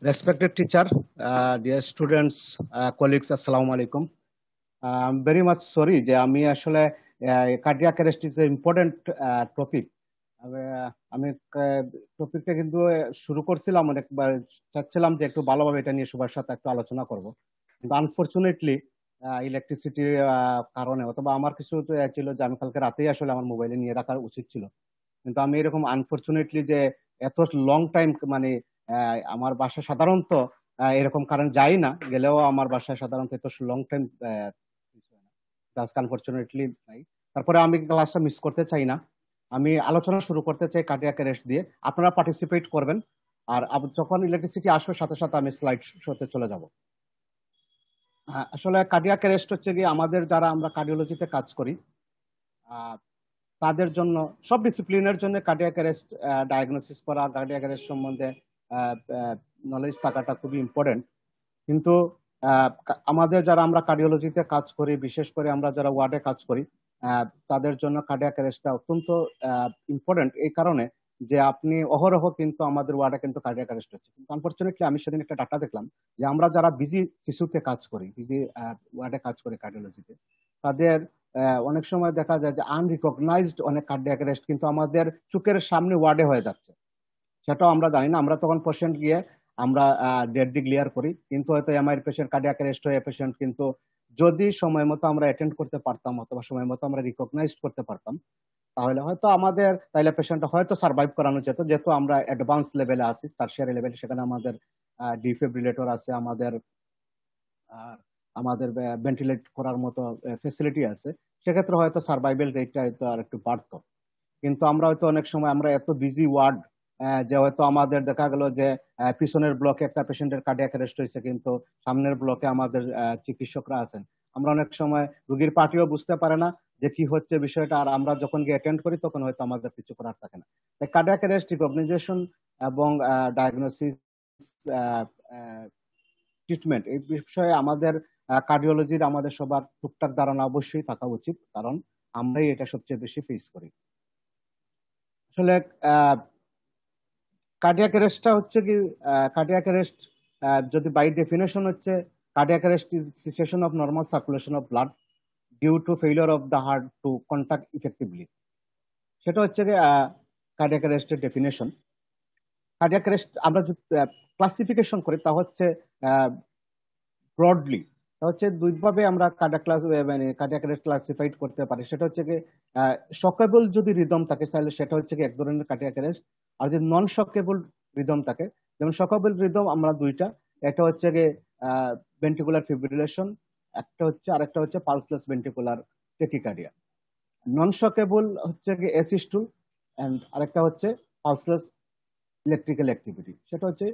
Respected teacher, dear students, colleagues, assalamu alaikum. I'm very much sorry যে আমি আসলে cardiac arrest is a important topic. আমি টপিকটা কিন্তু শুরু করছিলাম অনেকবার, চাচ্ছিলাম যে একটু ভালোভাবে এটা নিয়ে সবার সাথে একটু আলোচনা করব, কিন্তু আনফরচুনেটলি ইলেকট্রিসিটির কারণে অথবা আমার কিছু ছিল যে আমি কালকে রাতেই আসলে আমার মোবাইলে নিয়ে রাখা উচিত ছিল, কিন্তু আমি এরকম আনফরচুনেটলি যে এত লং টাইম মানে আমার বাসায় সাধারণত এরকম কারেন্ট যায় না, গেলেও আমার বাসায় সাধারণত এত লং টাইম আনফরচুনেটলি নাই। তারপরে আমি ক্লাসটা মিস করতে চাই না, আমি আলোচনা শুরু করতে চাই কার্ডিয়াক অ্যারেস্ট দিয়ে। আপনারা পার্টিসিপেট করবেন, আর যখন ইলেকট্রিসিটি আসবে সাথে সাথে আমি স্লাইড শোতে চলে যাব। আসলে কার্ডিয়াক অ্যারেস্ট হচ্ছে কি, আমাদের যারা আমরা কার্ডিওলজিতে কাজ করি তাদের জন্য, সব ডিসিপ্লিনের জন্য কার্ডিয়াক অ্যারেস্ট ডায়াগনোসিস করা, কার্ডিয়াক অ্যারেস্ট সম্বন্ধে নলেজ থাকাটা খুবই ইম্পর্টেন্ট। কিন্তু আমাদের যারা আমরা কার্ডিওলজিতে কাজ করি, বিশেষ করে আমরা যারা ওয়ার্ডে কাজ করি, তাদের জন্য কার্ডিয়াক অ্যারেস্টটা অত্যন্ত ইম্পর্টেন্ট, এই কারণে যে আপনি অহরহ কিন্তু আমাদের ওয়ার্ডে কিন্তু কার্ডিয়াক অ্যারেস্ট হচ্ছে। কিন্তু আনফরচুনেটলি আমি সেদিন একটা ডাটা দেখলাম যে আমরা যারা বিজি শিশুতে কাজ করি, বিজি ওয়ার্ডে কাজ করি কার্ডিওলজিতে, তাদের অনেক সময় দেখা যায় যে আনরিকগনাইজড অনেক কার্ডিয়াক অ্যারেস্ট কিন্তু আমাদের চোখের সামনে ওয়ার্ডে হয়ে যাচ্ছে, সেটাও আমরা জানি না। আমরা তখন পেশেন্ট গিয়ে আমরা ডেড ডিক্লেয়ার করি, কিন্তু হয়তো এমআইয়ের পেশেন্ট, কার্ডিয়াক অ্যারেস্ট হয়ে পেশেন্ট, কিন্তু যদি সময় মতো আমরা অ্যাটেন্ড করতে পারতাম অথবা সময় মতো আমরা রিকগনাইজ করতে পারতাম, তাহলে হয়তো আমাদের তাইলে পেশেন্ট হয়তো সার্ভাইভ করানো যেত। যেহেতু আমরা অ্যাডভান্স লেভেলে আছি, টারশিয়ারি লেভেলে, সেখানে আমাদের ডিফিব্রিলেটর আছে, আমাদের আমাদের ভেন্টিলেট করার মতো ফেসিলিটি আছে, সেক্ষেত্রে হয়তো সার্ভাইভাল রেটটা হয়তো আর একটু বাড়তো। কিন্তু আমরা হয়তো অনেক সময় আমরা এত বিজি ওয়ার্ড যে হয়তো আমাদের দেখা গেল যে পিছনের ব্লকে একটা পেশেন্টের কার্ডিয়াক অ্যারেস্ট হয়েছে, কিন্তু সামনের ব্লকে আমাদের চিকিৎসকরা আছেন। আমরা অনেক সময় রোগীর পার্টিও বুঝতে পারে না যে কি হচ্ছে বিষয়টা, আর আমরা যখন গিয়ে অ্যাটেন্ড করি তখন হয়তো আমাদের কিছু করার থাকে না। তাই কার্ডিয়াক অ্যারেস্ট রিকগনিশন এবং ডায়াগনোসিস, ট্রিটমেন্ট, এই বিষয়ে আমাদের কার্ডিওলজির আমাদের সবার টুকটাক ধারণা অবশ্যই থাকা উচিত, কারণ আমরাই এটা সবচেয়ে বেশি ফেস করি। আসলে কার্ডিয়াক অ্যারেস্টটা হচ্ছে কি, কার্ডিয়াক অ্যারেস্ট যদি বাই ডেফিনেশন হচ্ছে, cardiac arrest is cessation of normal circulation of blood due to failure of the heart to contact effectively. সেটা হচ্ছে কি কার্ডিয়াক অ্যারেস্টের ডেফিনেশন। কার্ডিয়াক অ্যারেস্ট আমরা যদি ক্লাসিফিকেশন করি, তা হচ্ছে ব্রডলি, তা হচ্ছে দুইভাবে আমরা কার্ডিয়াক অ্যারেস্ট ক্লাসিফাইড করতে পারি। সেটা হচ্ছে কি, শকেবল যদি রিদম থাকে তাহলে সেটা হচ্ছে কি এক ধরনের কার্ডিয়াক অ্যারেস্ট, আর যদি নন শকেবল রিদম থাকে, যেমন শকেবল রিদম আমরা দুইটা, একটা হচ্ছে কি ভেন্ট্রিকুলার ফিব্রিলেশন, আরেকটা হচ্ছে পালসলেস ভেন্ট্রিকুলার টেকিকার্ডিয়া। নন শকেবল হচ্ছে কি অ্যাসিস্টুল, এন্ড আরেকটা হচ্ছে পালসলেস ইলেকট্রিক্যাল অ্যাক্টিভিটি, সেটা হচ্ছে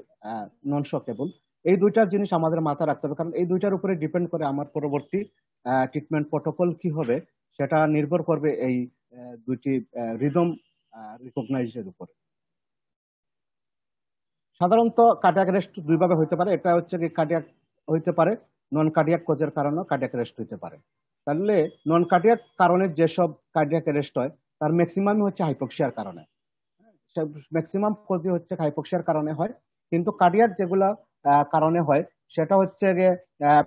নন শকেবল। এই দুইটা জিনিস আমাদের মাথায় রাখতে হবে, কারণ এই দুইটার উপরে ডিপেন্ড করে আমার পরবর্তী ট্রিটমেন্ট প্রটোকল কি হবে, সেটা নির্ভর করবে এই দুইটি রিদম রিকগনাইজের উপরে। সাধারণত কার্ডিয়াক অ্যারেস্ট দুইভাবে হইতে পারে, এটা হচ্ছে কি কার্ডিয়াক হইতে পারে, নন কার্ডিয়াক কজের কারণে কার্ডিয়াক অ্যারেস্ট হইতে পারে। তাহলে নন কার্ডিয়াক কারণে যেসব কার্ডিয়াক অ্যারেস্ট হয় তার ম্যাক্সিমাম হচ্ছে হাইপোক্সিয়ার কারণে, ম্যাক্সিমাম কজই হচ্ছে হাইপোক্সিয়ার কারণে হয়। কিন্তু কার্ডিয়াক যেগুলা কারণে হয় সেটা হচ্ছে গিয়ে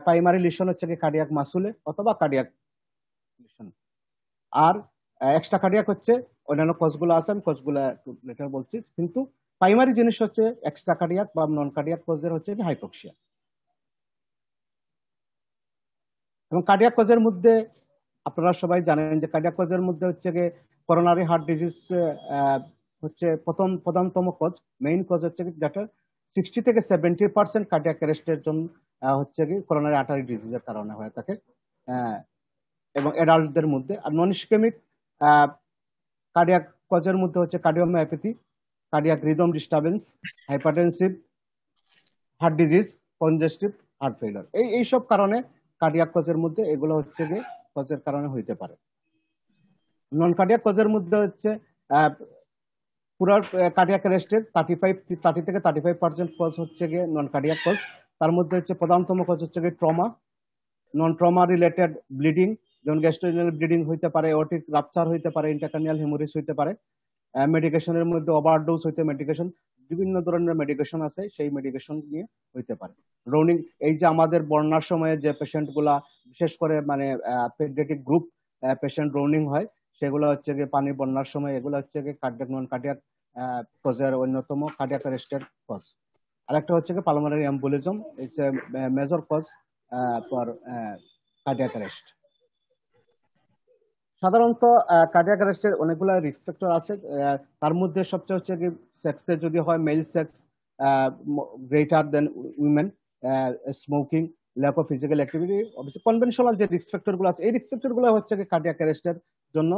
প্রাইমারি লিশন হচ্ছে গিয়ে কার্ডিয়াক মাসুলে অথবা কার্ডিয়াক লিশন, আর এক্সট্রা কার্ডিয়াক হচ্ছে অন্যান্য কজগুলো আছে, আমি কজগুলো লেটার বলছি, কিন্তু প্রাইমারি জিনিস হচ্ছে এক্সট্রা কার্ডিয়াক বা নন কার্ডিয়াক কজের হচ্ছে যে হাইপোক্সিয়া। এবং কার্ডিয়াক কজের মধ্যে আপনারা সবাই জানেন যে কার্ডিয়াক কজের মধ্যে হচ্ছে গিয়ে করোনারি হার্ট ডিজিজ হচ্ছে প্রধানতম কজ, মেইন কজ হচ্ছে কি, যেটা 60 থেকে 70% কার্ডিয়াক অ্যারেস্টের জন্য হচ্ছে কি করোনারি আর্টারি ডিজিজের কারণে হয়ে থাকে এবং অ্যাডাল্টদের মধ্যে। আর নন ইসকেমিক কার্ডিয়াক কজের মধ্যে হচ্ছে cardiomyopathy, cardiac rhythm disturbance, hypertensive heart disease, congestive heart failure, এইসব কারণে কার্ডিয়াক কজের মধ্যে এগুলো হচ্ছে গিয়ে কজের কারণে হইতে পারে। নন কার্ডিয়াক কজের মধ্যে হচ্ছে পুরো কার্ডিয়াক অ্যারেস্টের 30 থেকে 35% কজ হচ্ছে গিয়ে নন কার্ডিয়াক কজ। তার মধ্যে হচ্ছে প্রধানতম কজ হচ্ছে গিয়ে ট্রমা, নন ট্রমা রিলেটেড ব্লিডিং, যেমন গ্যাস্ট্রোইনাল ব্লিডিং হইতে পারে, অটিক রাপচার হইতে পারে, ইন্টারকার্নিয়াল হেমোরেজ হইতে পারে, মেডিকেশনের মধ্যে ওভারডোজ হইতে মেডিকেশন, বিভিন্ন ধরনের মেডিকেশন আছে, সেই মেডিকেশন নিয়ে হইতে পারে। ড্রোনিং, এই যে আমাদের বন্যার সময়ে যে পেশেন্ট গুলা বিশেষ করে মানে পেডিয়াট্রিক গ্রুপ পেশেন্ট ড্রোনিং হয়, সেগুলো হচ্ছে গিয়ে পানি বন্যার সময়, এগুলো হচ্ছে গিয়ে কার্ডিয়াক নন কার্ডিয়াক কজের অন্যতম কার্ডিয়াক অ্যারেস্টের কজ। আরেকটা হচ্ছে কি pulmonary embolism, it's a major cause for cardiac arrest. সাধারণত কার্ডিয়াক অ্যারেস্টের অনেকগুলো রিস্ক ফ্যাক্টর আছে, তার মধ্যে সবচেয়ে হচ্ছে কি সেক্সে যদি হয় male sex greater than women, smoking, lack of physical activity, অবশ্যই কনভেনশনাল যে রিস্ক ফ্যাক্টর গুলো আছে, এই রিস্ক ফ্যাক্টর গুলো হচ্ছে কি কার্ডিয়াক অ্যারেস্টের জন্য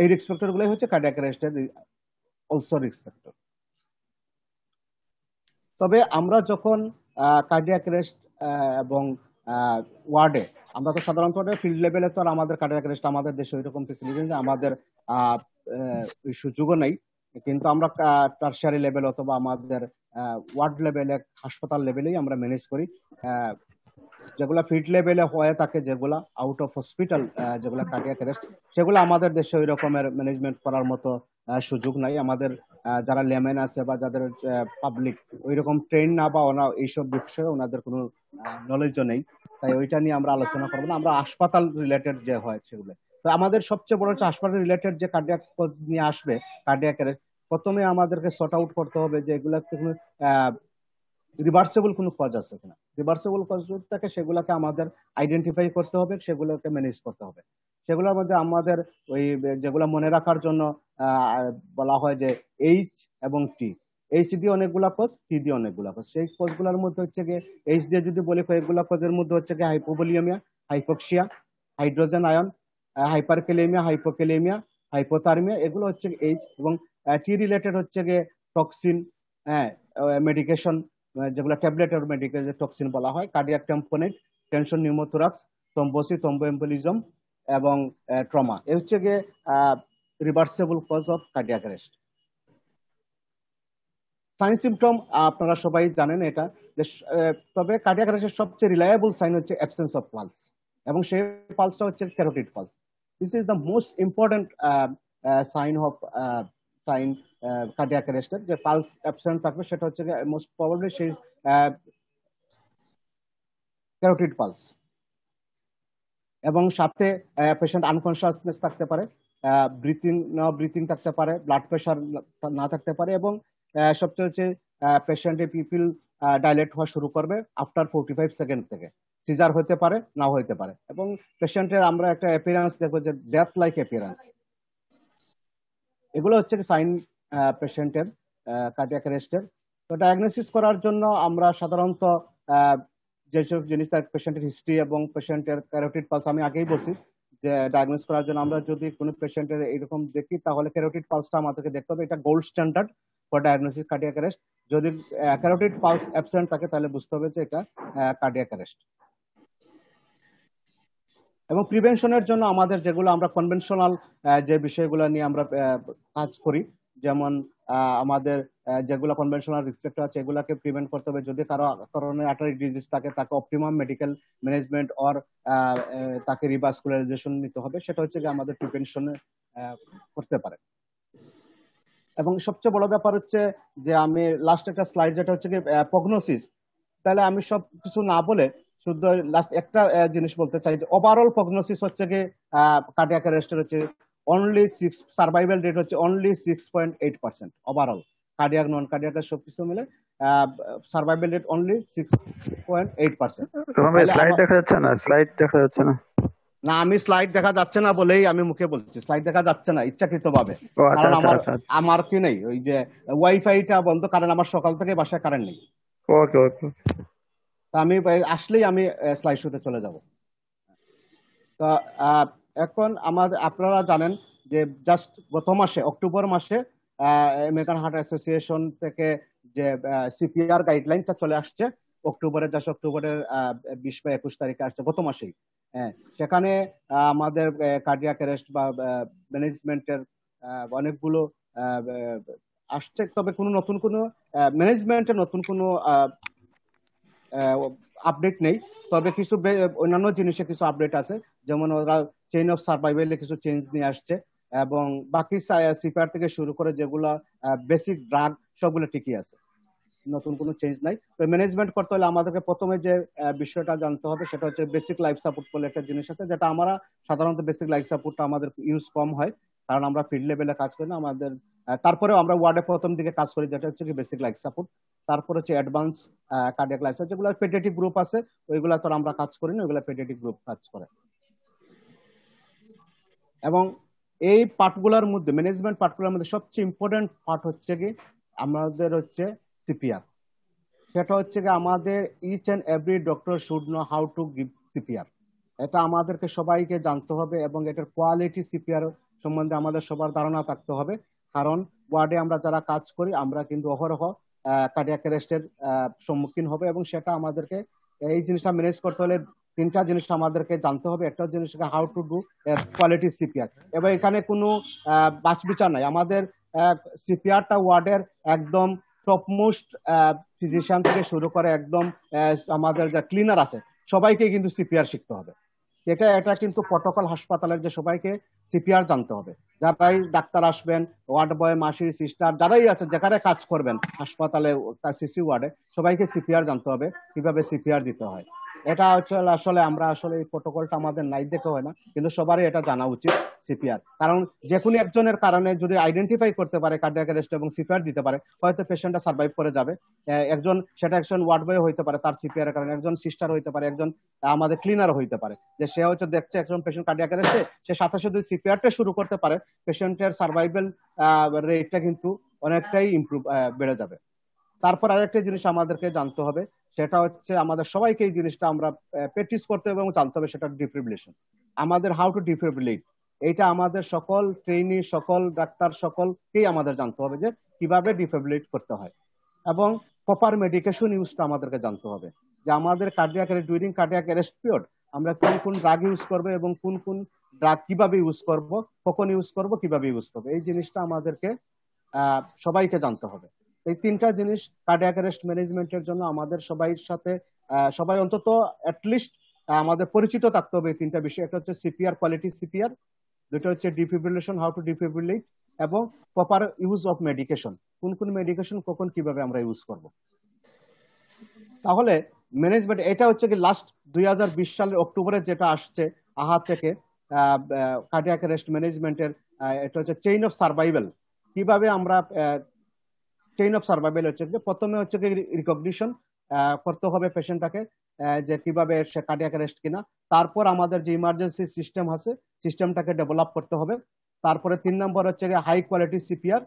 এই রিস্ক ফ্যাক্টর গুলোই হচ্ছে কার্ডিয়াক অ্যারেস্টের অলসো রিস্ক ফ্যাক্টর। তবে আমরা যখন কার্ডিয়াক অ্যারেস্ট এবং ওয়ার্ডে, আমরা তো সাধারণত ফিল্ড লেভেলে তো আর আমাদের কার্ডিয়াক অ্যারেস্ট আমাদের দেশে ওইরকম ফেসিলিটি নেই, আমাদের ওই সুযোগও নেই, কিন্তু আমরা টারশিয়ারি লেভেল অথবা আমাদের ওয়ার্ড লেভেলে হাসপাতাল লেভেলেই আমরা ম্যানেজ করি। যেগুলা ফিল্ড লেভেলে হয়ে থাকে, যেগুলা আউট অফ হসপিটাল যেগুলা কার্ডিয়াক অ্যারেস্ট, সেগুলো আমাদের দেশে ওই রকমের ম্যানেজমেন্ট করার মতো সুযোগ নাই। আমাদের যারা লেমেন আছে বা যাদের পাবলিক ওই রকম ট্রেন না বা ওনা এইসব বিষয়ে ওনাদের কোনো নলেজও নেই, তাই ওইটা নিয়ে আমরা আলোচনা করবো না। আমরা হাসপাতাল রিলেটেড যে হয় সেগুলো, তো আমাদের সবচেয়ে বড় হচ্ছে হাসপাতাল রিলেটেড যে কার্ডিয়াক নিয়ে আসবে কার্ডিয়াক অ্যারেস্ট, প্রথমে আমাদেরকে সর্ট আউট করতে হবে যে এগুলাতে কোনো রিভার্সেবল কোনো কজ আছে কিনা। রিভার্সেবল কজ যদি থাকে সেগুলোকে আমাদের আইডেন্টিফাই করতে হবে, সেগুলোকে ম্যানেজ করতে হবে। সেগুলোর মধ্যে আমাদের ওই যেগুলো মনে রাখার জন্য বলা হয় যে এইচ এবং টি। এইচ দিয়ে অনেকগুলা কোষ, টি দিয়ে অনেকগুলা কোষ। সেই কোষগুলোর মধ্যে হচ্ছে গিয়ে এইচ দিয়ে যদি বলি কয়েকগুলা কোষের মধ্যে হচ্ছে গিয়ে hypovolaemia, hypoxia, hydrogen ion, hyperkalaemia, hypokalaemia, hypothermia, এগুলো হচ্ছে এইচ। এবং টি রিলেটেড হচ্ছে গিয়ে টক্সিন, মেডিকেশন, যেগুলো ট্যাবলেট আর মেডিকেল টক্সিন বলা হয়, cardiac tamponade, tension, pneumothorax, thrombosis, thromboembolism এবং ট্রমা। এই হচ্ছে গিয়ে reversible cause of cardiac arrest. Sign symptom আপনারা সবাই জানেন এটা, তবে কার্ডিয়াক অ্যারেস্টের সবচেয়ে রিলায়েবল সাইন হচ্ছে অ্যাবসেন্স অফ পালস, এবং সেই পালসটা হচ্ছে carotid pulse. This is the most important sign of sign cardiac অ্যারেস্টের, যে পালস অ্যাবসেন্ট থাকবে সেটা হচ্ছে মোস্ট প্রবাবলি সেই ক্যারোটিড পালস। এবং সাথে পেশেন্ট আনকনসিয়াসনেস থাকতে পারে, ব্রিথিং থাকতে পারে, ব্লাড প্রেশার না থাকতে পারে, এবং সবচেয়ে হচ্ছে পেশেন্টের পিপিল ডাইলেট হওয়া শুরু করবে আফটার 45 সেকেন্ড থেকে। সিজার হতে পারে, নাও হতে পারে, এবং পেশেন্টের আমরা একটা অ্যাপিয়ারেন্স দেখবো যে ডেথ লাইক অ্যাপিয়ারেন্স। এগুলো হচ্ছে সাইন পেশেন্টের কার্ডিয়াক অ্যারেস্টের। তো ডায়াগনোসিস করার জন্য আমরা সাধারণত যেসব জিনিস পেশেন্টের হিস্ট্রি এবং পেশেন্টের ক্যারোটিড পালস, আমি আগেই বলছি যে ডায়াগনোস করার জন্য আমরা যদি কোনো পেশেন্টের এইরকম দেখি তাহলে ক্যারোটিড পালসটা আমাদেরকে দেখতে হবে, এটা gold standard for diagnosis cardiac arrest. যদি ক্যারোটিড পালস অ্যাবসেন্ট থাকে তাহলে বুঝতে হবে যে এটা কার্ডিয়াক অ্যারেস্ট। এবং প্রিভেনশনের জন্য আমাদের যেগুলো আমরা কনভেনশনাল যে বিষয়গুলো নিয়ে আমরা কাজ করি, যেমন আমাদের যেগুলো কনভেনশনাল রিস্ক ফ্যাক্টর আছে এগুলাকে প্রিভেন্ট করতে হবে। যদি কারো করোনারি আর্টারি ডিজিজ থাকে তাকে অপটিমাম মেডিকেল ম্যানেজমেন্ট অর তাকে রিভাস্কুলারাইজেশন নিতে হবে, সেটা হচ্ছে যে আমাদের প্রিভেনশনে করতে পারে। এবং সবচেয়ে বড় ব্যাপার হচ্ছে যে আমি লাস্ট একটা স্লাইড যেটা হচ্ছে কি প্রগনোসিস, তাহলে আমি সব কিছু না বলে শুধু লাস্ট একটা জিনিস বলতে চাই যে ওভারঅল প্রগনোসিস হচ্ছে কি কার্ডিয়াক অ্যারেস্টের হচ্ছে অনলি 6, সার্ভাইভাল রেট হচ্ছে অনলি 6.8%। ওভারঅল কার্ডিয়াক নন কার্ডিয়াক সবকিছু মিলে সার্ভাইভাল রেট অনলি 6.8%। স্লাইড দেখা যাচ্ছে না, স্লাইড দেখা যাচ্ছে না। না, আমি স্লাইড দেখা যাচ্ছে না বলেই আমি মুখে বলছি, স্লাইড দেখা যাচ্ছে না ইচ্ছাকৃত ভাবে। কারণ আমার কি নেই, ওই যে ওয়াইফাইটা বন্ধ, কারণ আমার সকাল থেকে বাসায় কারেন্ট নেই। ওকে ওকে, আমি আসলেই আমি স্লাইড শোতে চলে যাব। তো এখন আপনারা জানেন যে জাস্ট গত মাসে অক্টোবর মাসে আমেরিকান হার্ট অ্যাসোসিয়েশন থেকে যে সিপিআর গাইডলাইনটা চলে আসছে অক্টোবরের 20 বা 21 তারিখে আসছে, গত মাসেই। সেখানে আমাদের কার্ডিয়াক অ্যারেস্ট বা ম্যানেজমেন্টের অনেকগুলো আসছে, তবে কোনো নতুন কোনো ম্যানেজমেন্টের নতুন কোনো আপডেট নেই। তবে কিছু অন্যান্য জিনিসে কিছু আপডেট আছে, যেমন ওরা চেইন অফ সার্ভাইভালে কিছু চেঞ্জ নিয়ে আসছে, এবং বাকি সিপিআর থেকে শুরু করে যেগুলো বেসিক ড্রাগ সবগুলো ঠিকই আছে, নতুন কোনো চেঞ্জ নাই। তো ম্যানেজমেন্ট করতে হলে আমাদেরকে প্রথমে যে বিষয়টা জানতে হবে সেটা হচ্ছে বেসিক লাইফ সাপোর্ট বলে একটা জিনিস আছে, যেটা আমরা সাধারণত বেসিক লাইফ সাপোর্টটা আমাদের ইউজ কম হয়, কারণ আমরা ফিল্ড লেভেলে কাজ করি না আমাদের। তারপরেও আমরা ওয়ার্ডে প্রথম দিকে কাজ করি, যেটা হচ্ছে কি বেসিক লাইফ সাপোর্ট। তারপর হচ্ছে অ্যাডভান্স কার্ডিয়াক লাইফ সাপোর্ট, যেগুলো পেডিয়াট্রিক গ্রুপ আছে, ওইগুলা তো আমরা কাজ করি না, ওইগুলা পেডিয়াট্রিক গ্রুপ কাজ করে। এবং এই পার্টগুলোর মধ্যে, ম্যানেজমেন্ট পার্টগুলোর মধ্যে সবচেয়ে ইম্পর্টেন্ট পার্ট হচ্ছে কি আমাদের হচ্ছে সিপিআর। সেটা হচ্ছে কি আমাদের each and every doctor should know how to give CPR. এটা আমাদেরকে সবাইকে জানতে হবে এবং এটার কোয়ালিটি সিপিআর সম্বন্ধে আমাদের সবার ধারণা থাকতে হবে। কারণ ওয়ার্ডে আমরা যারা কাজ করি আমরা কিন্তু অহরহ কার্ডিয়াক অ্যারেস্টের সম্মুখীন হবে, এবং সেটা আমাদেরকে এই জিনিসটা ম্যানেজ করতে হলে তিনটা জিনিস আমাদেরকে জানতে হবে। একটা জিনিস how to do quality CPR, এবং এখানে কোনো বাছবিচার নাই। আমাদের সিপিআরটা ওয়ার্ডের একদম টপ মোস্ট ফিজিশিয়ান থেকে শুরু করে একদম আমাদের যে ক্লিনার আছে সবাইকে কিন্তু সিপিআর শিখতে হবে। এটা কিন্তু প্রটোকল হাসপাতালের যে সবাইকে সিপিআর জানতে হবে। যারাই ডাক্তার আসবেন, ওয়ার্ড বয়, মাসি, সিস্টার যারাই আছে যেখানে কাজ করবেন হাসপাতালে সিসি ওয়ার্ডে, সবাইকে সিপিআর জানতে হবে, কিভাবে সিপিআর দিতে হয়। এটা হচ্ছে আসলে আমরা আসলে এই প্রটোকলটা আমাদের নাই দেখে হয় না, কিন্তু সবারই এটা জানা উচিত সিপিআর। কারণ যে কোনো একজনের কারণে যদি আইডেন্টিফাই করতে পারে কার্ডিয়াক অ্যারেস্ট এবং সিপিআর দিতে পারে, হয়তো পেশেন্টটা সার্ভাইভ করে যাবে। একজন ওয়ার্ড বয় হইতে পারে, তার সিপিআর এর কারণে একজন সিস্টার হইতে পারে, একজন আমাদের ক্লিনার হইতে পারে, যে সে হচ্ছে দেখছে একজন পেশেন্ট কার্ডিয়াক অ্যারেস্টে, সে সাথে সাথে সিপিআরটা শুরু করতে পারে, পেশেন্টের সার্ভাইভাল রেটটা কিন্তু অনেকটাই ইমপ্রুভ বেড়ে যাবে। তারপর আরেকটা জিনিস আমাদেরকে জানতে হবে, সেটা হচ্ছে আমাদের সবাইকে এই জিনিসটা আমরা প্র্যাকটিস করতে হবে এবং জানতে হবে, সেটা ডিফিব্রিলেশন। আমাদের হাউ টু ডিফিব্রিলেট, এইটা আমাদের সকল ট্রেইনি, সকল ডাক্তার, সকলকেই আমাদের জানতে হবে যে কিভাবে ডিফিব্রিলেট করতে হয়। এবং প্রপার মেডিকেশন ইউজটা আমাদেরকে জানতে হবে, যে আমাদের cardiac during cardiac arrest period আমরা কোন কোন ড্রাগ ইউজ করবো এবং কোন কোন ড্রাগ কিভাবে ইউজ করব, কখন ইউজ করব, কিভাবে ইউজ করবো, এই জিনিসটা আমাদেরকে সবাইকে জানতে হবে। এই তিনটা জিনিস কার্ডিয়াক অ্যারেস্ট ম্যানেজমেন্টের জন্য আমাদের সবাইয়ের সাথে সবাই অন্তত অ্যাটলিস্ট আমাদের পরিচিত থাকতে হবে এই তিনটা বিষয়। একটা হচ্ছে সিপিআর, কোয়ালিটি সিপিআর, দুটো হচ্ছে ডিফিব্রিলেশন, হাউ টু ডিফিব্রিলেট, এবং প্রপার ইউজ অফ মেডিকেশন, কোন কোন মেডিকেশন কখন কিভাবে আমরা ইউজ করব। তাহলে ম্যানেজমেন্ট এটা হচ্ছে কি লাস্ট 2020 সালের অক্টোবরে যেটা আসছে আহা থেকে কার্ডিয়াক অ্যারেস্ট ম্যানেজমেন্টের, এটা হচ্ছে চেইন অফ সার্ভাইভাল। কিভাবে আমরা চেইন অফ সার্ভাইভাল হচ্ছে যে প্রথমে হচ্ছে কি রিকগনিশন করতে হবে পেশেন্টটাকে, যে কিভাবে সে কার্ডিয়াক অ্যারেস্ট কিনা। তারপর আমাদের যে ইমার্জেন্সি সিস্টেম আছে সিস্টেমটাকে ডেভেলপ করতে হবে। তারপরে 3 নম্বর হচ্ছে হাই কোয়ালিটি সিপিআর।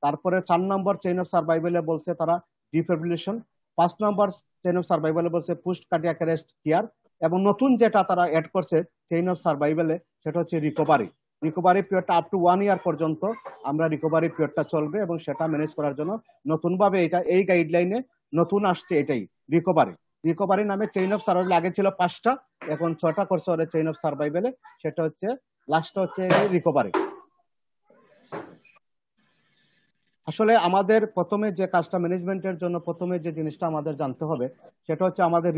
তারপরে 4 নম্বর চেইন অফ সার্ভাইভালে বলছে তারা ডিফিব্রিলেশন। 5 নম্বর চেইন অফ সার্ভাইভালে বলছে পোস্ট কার্ডিয়াক অ্যারেস্ট কেয়ার। এবং নতুন যেটা তারা অ্যাড করছে চেইন অফ সার্ভাইভালে, সেটা হচ্ছে রিকভারি। রিকভারি পিরিয়ডটা আপ টু 1 ইয়ার পর্যন্ত আমরা রিকভারি পিরিয়ডটা চলবে, এবং সেটা ম্যানেজ করার জন্য নতুন ভাবে এটা এই গাইডলাইনে নতুন আসছে এটাই রিকভারি। রিকভারি নামে চেইন অফ সার্ভাইভাল আগে ছিল 5টা, এখন 6টা করছে ওরা চেইন অফ সার্ভাইভালে। সেটা হচ্ছে লাস্টটা হচ্ছে রিকভারি। আসলে আমাদের প্রথমে যে কাজটা ম্যানেজমেন্টের জন্য প্রথমে যে জিনিসটা আমাদের জানতে হবে সেটা হচ্ছে আমাদের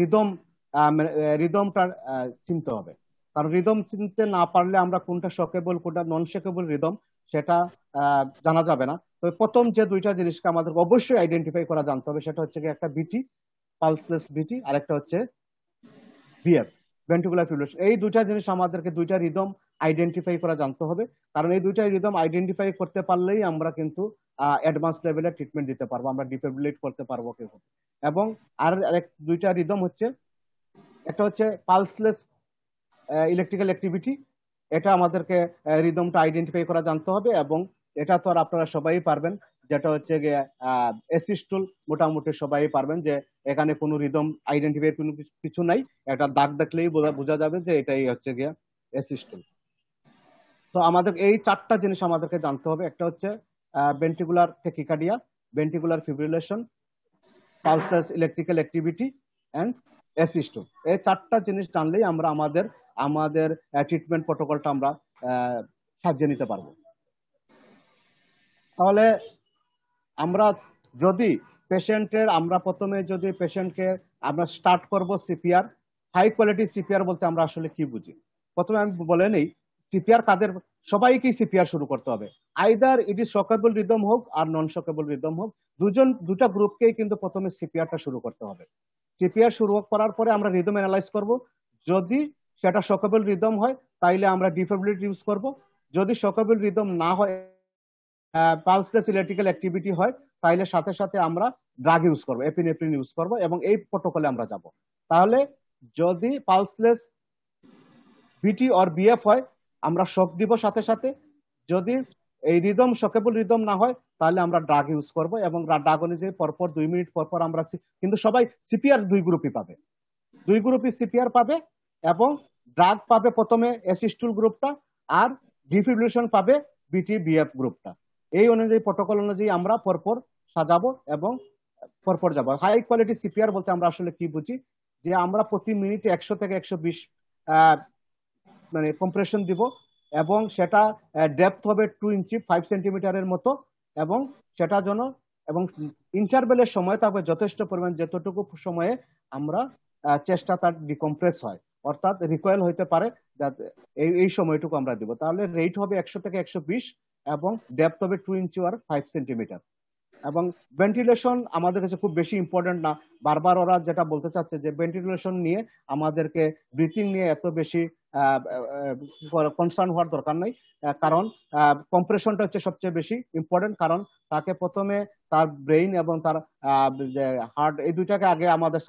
রিদমটা চিনতে হবে। কারণ রিদম চিনতে না পারলে আমরা কোনটা শকেবল কোনটা নন শকেবল রিদম সেটা জানা যাবে না। তো প্রথম যে দুইটা জিনিসকে আমাদের অবশ্যই আইডেন্টিফাই করা জানতে হবে, সেটা হচ্ছে একটা বিটি, পালসলেস বিটি, আর একটা হচ্ছে বিএফ, ভেন্ট্রিকুলার ফিব্রিলেশন। এই দুইটা জিনিস আমাদেরকে দুইটা রিদম আইডেন্টিফাই করা জানতে হবে। কারণ এই দুইটা রিদম আইডেন্টিফাই করতে পারলেই আমরা কিন্তু অ্যাডভান্স লেভেলের ট্রিটমেন্ট দিতে পারবো, আমরা ডিফিব্রিলেট করতে পারবো কেউ। এবং আর দুইটা রিদম হচ্ছে, একটা হচ্ছে পালসলেস ইলেকট্রিক্যাল অ্যাক্টিভিটি, এটা আমাদেরকে রিদমটা আইডেন্টিফাই করা জানতে হবে। এবং এটা তো আর আপনারা সবাই পারবেন, যেটা হচ্ছে গিয়ে অ্যাসিস্টুল, মোটামুটি সবাই পারবেন যে এখানে কোনো রিদম আইডেন্টিফাই কোনো কিছু নাই, একটা দাগ দেখলেই বোঝা যাবে যে এটাই হচ্ছে গিয়ে অ্যাসিস্টুল। তো আমাদের এই 4টা জিনিস আমাদেরকে জানতে হবে। একটা হচ্ছে ventricular tachycardia, ventricular fibrillation, pulseless electrical activity and asystole. এই 4টা জিনিস জানলেই আমরা আমাদের ট্রিটমেন্ট প্রটোকলটা আমরা সাজিয়ে নিতে পারবো। তাহলে আমরা যদি আমরা প্রথমে যদি পেশেন্টকে আমরা স্টার্ট করব সিপিআর, হাই কোয়ালিটি সিপিআর বলতে আমরা আসলে কি বুঝি। প্রথমে আমি বলে নেই সিপিআর কাদের সবাইকেই সিপিআর শুরু করতে হবে। আইদার ইট ইজ শকেবল রিদম হোক আর নন শকেবল রিদম হোক, দুটা গ্রুপকেই কিন্তু প্রথমে সিপিআরটা শুরু করতে হবে। সিপিআর শুরু করার পরে আমরা রিদম অ্যানালাইজ করব। যদি সেটা শকেবল রিদম হয় তাইলে আমরা ডিফিব্রিলেটর ইউজ করব। যদি শকেবল রিদম না হয়, পালসলেস ইলেকট্রিক্যাল অ্যাক্টিভিটি হয়, তাহলে সাথে সাথে আমরা ড্রাগ ইউজ করবো, এপিনেফ্রিন ইউজ করব এবং এই প্রোটোকলে আমরা যাব। তাহলে যদি পালসলেস বিটি অর বিএফ হয়, আমরা শক দিব সাথে সাথে। যদি এই রিদম শকেবল রিদম না হয়, তাহলে আমরা ড্রাগ ইউজ করব এবং ড্রাগ অনুযায়ী পরপর 2 মিনিট পরপর আমরা কিন্তু সবাই সিপিআর দুই গ্রুপই পাবে, দুই গ্রুপই সিপিআর পাবে এবং ড্রাগ পাবে প্রথমে অ্যাসিস্টুল গ্রুপটা, আর ডিফিব্রিলেশন পাবে বিটি বিএফ গ্রুপটা। এই অনুযায়ী প্রোটোকল অনুযায়ী আমরা পরপর সাজাবো এবং পরপর যাব। হাই কোয়ালিটি সিপিআর বলতে আমরা আসলে কি বুঝি, যে আমরা প্রতি মিনিটে 100 থেকে 120 মানে কম্প্রেশন দিব এবং সেটা ডেপথ হবে 2 ইঞ্চি 5 সেন্টিমিটারের মতো, এবং সেটা জন্য এবং ইন্টারভেলের সময় থাকবে যথেষ্ট পরিমাণ, যতটুকু সময়ে আমরা চেষ্টা তার ডিকম্প্রেস হয়, অর্থাৎ রিকয়েল হইতে পারে, যাতে এই সময়টুকু আমরা দিব। তাহলে রেট হবে 100 থেকে 120 এবং ডেপথ হবে 2 ইঞ্চি আর 5 সেন্টিমিটার। এবং ভেন্টিলেশন আমাদের কাছে খুব বেশি ইম্পর্টেন্ট না। বারবার ওরা যেটা বলতে চাচ্ছে যে ভেন্টিলেশন নিয়ে আমাদেরকে ব্রিথিং নিয়ে এত বেশি কনসার্ন হওয়ার দরকার নাই, কারণ কম্প্রেশনটা হচ্ছে সবচেয়ে বেশি ইম্পর্টেন্ট। কারণ তাকে প্রথমে তার ব্রেইন এবং তার হার্ট, এই দুইটাকে আগে আমাদের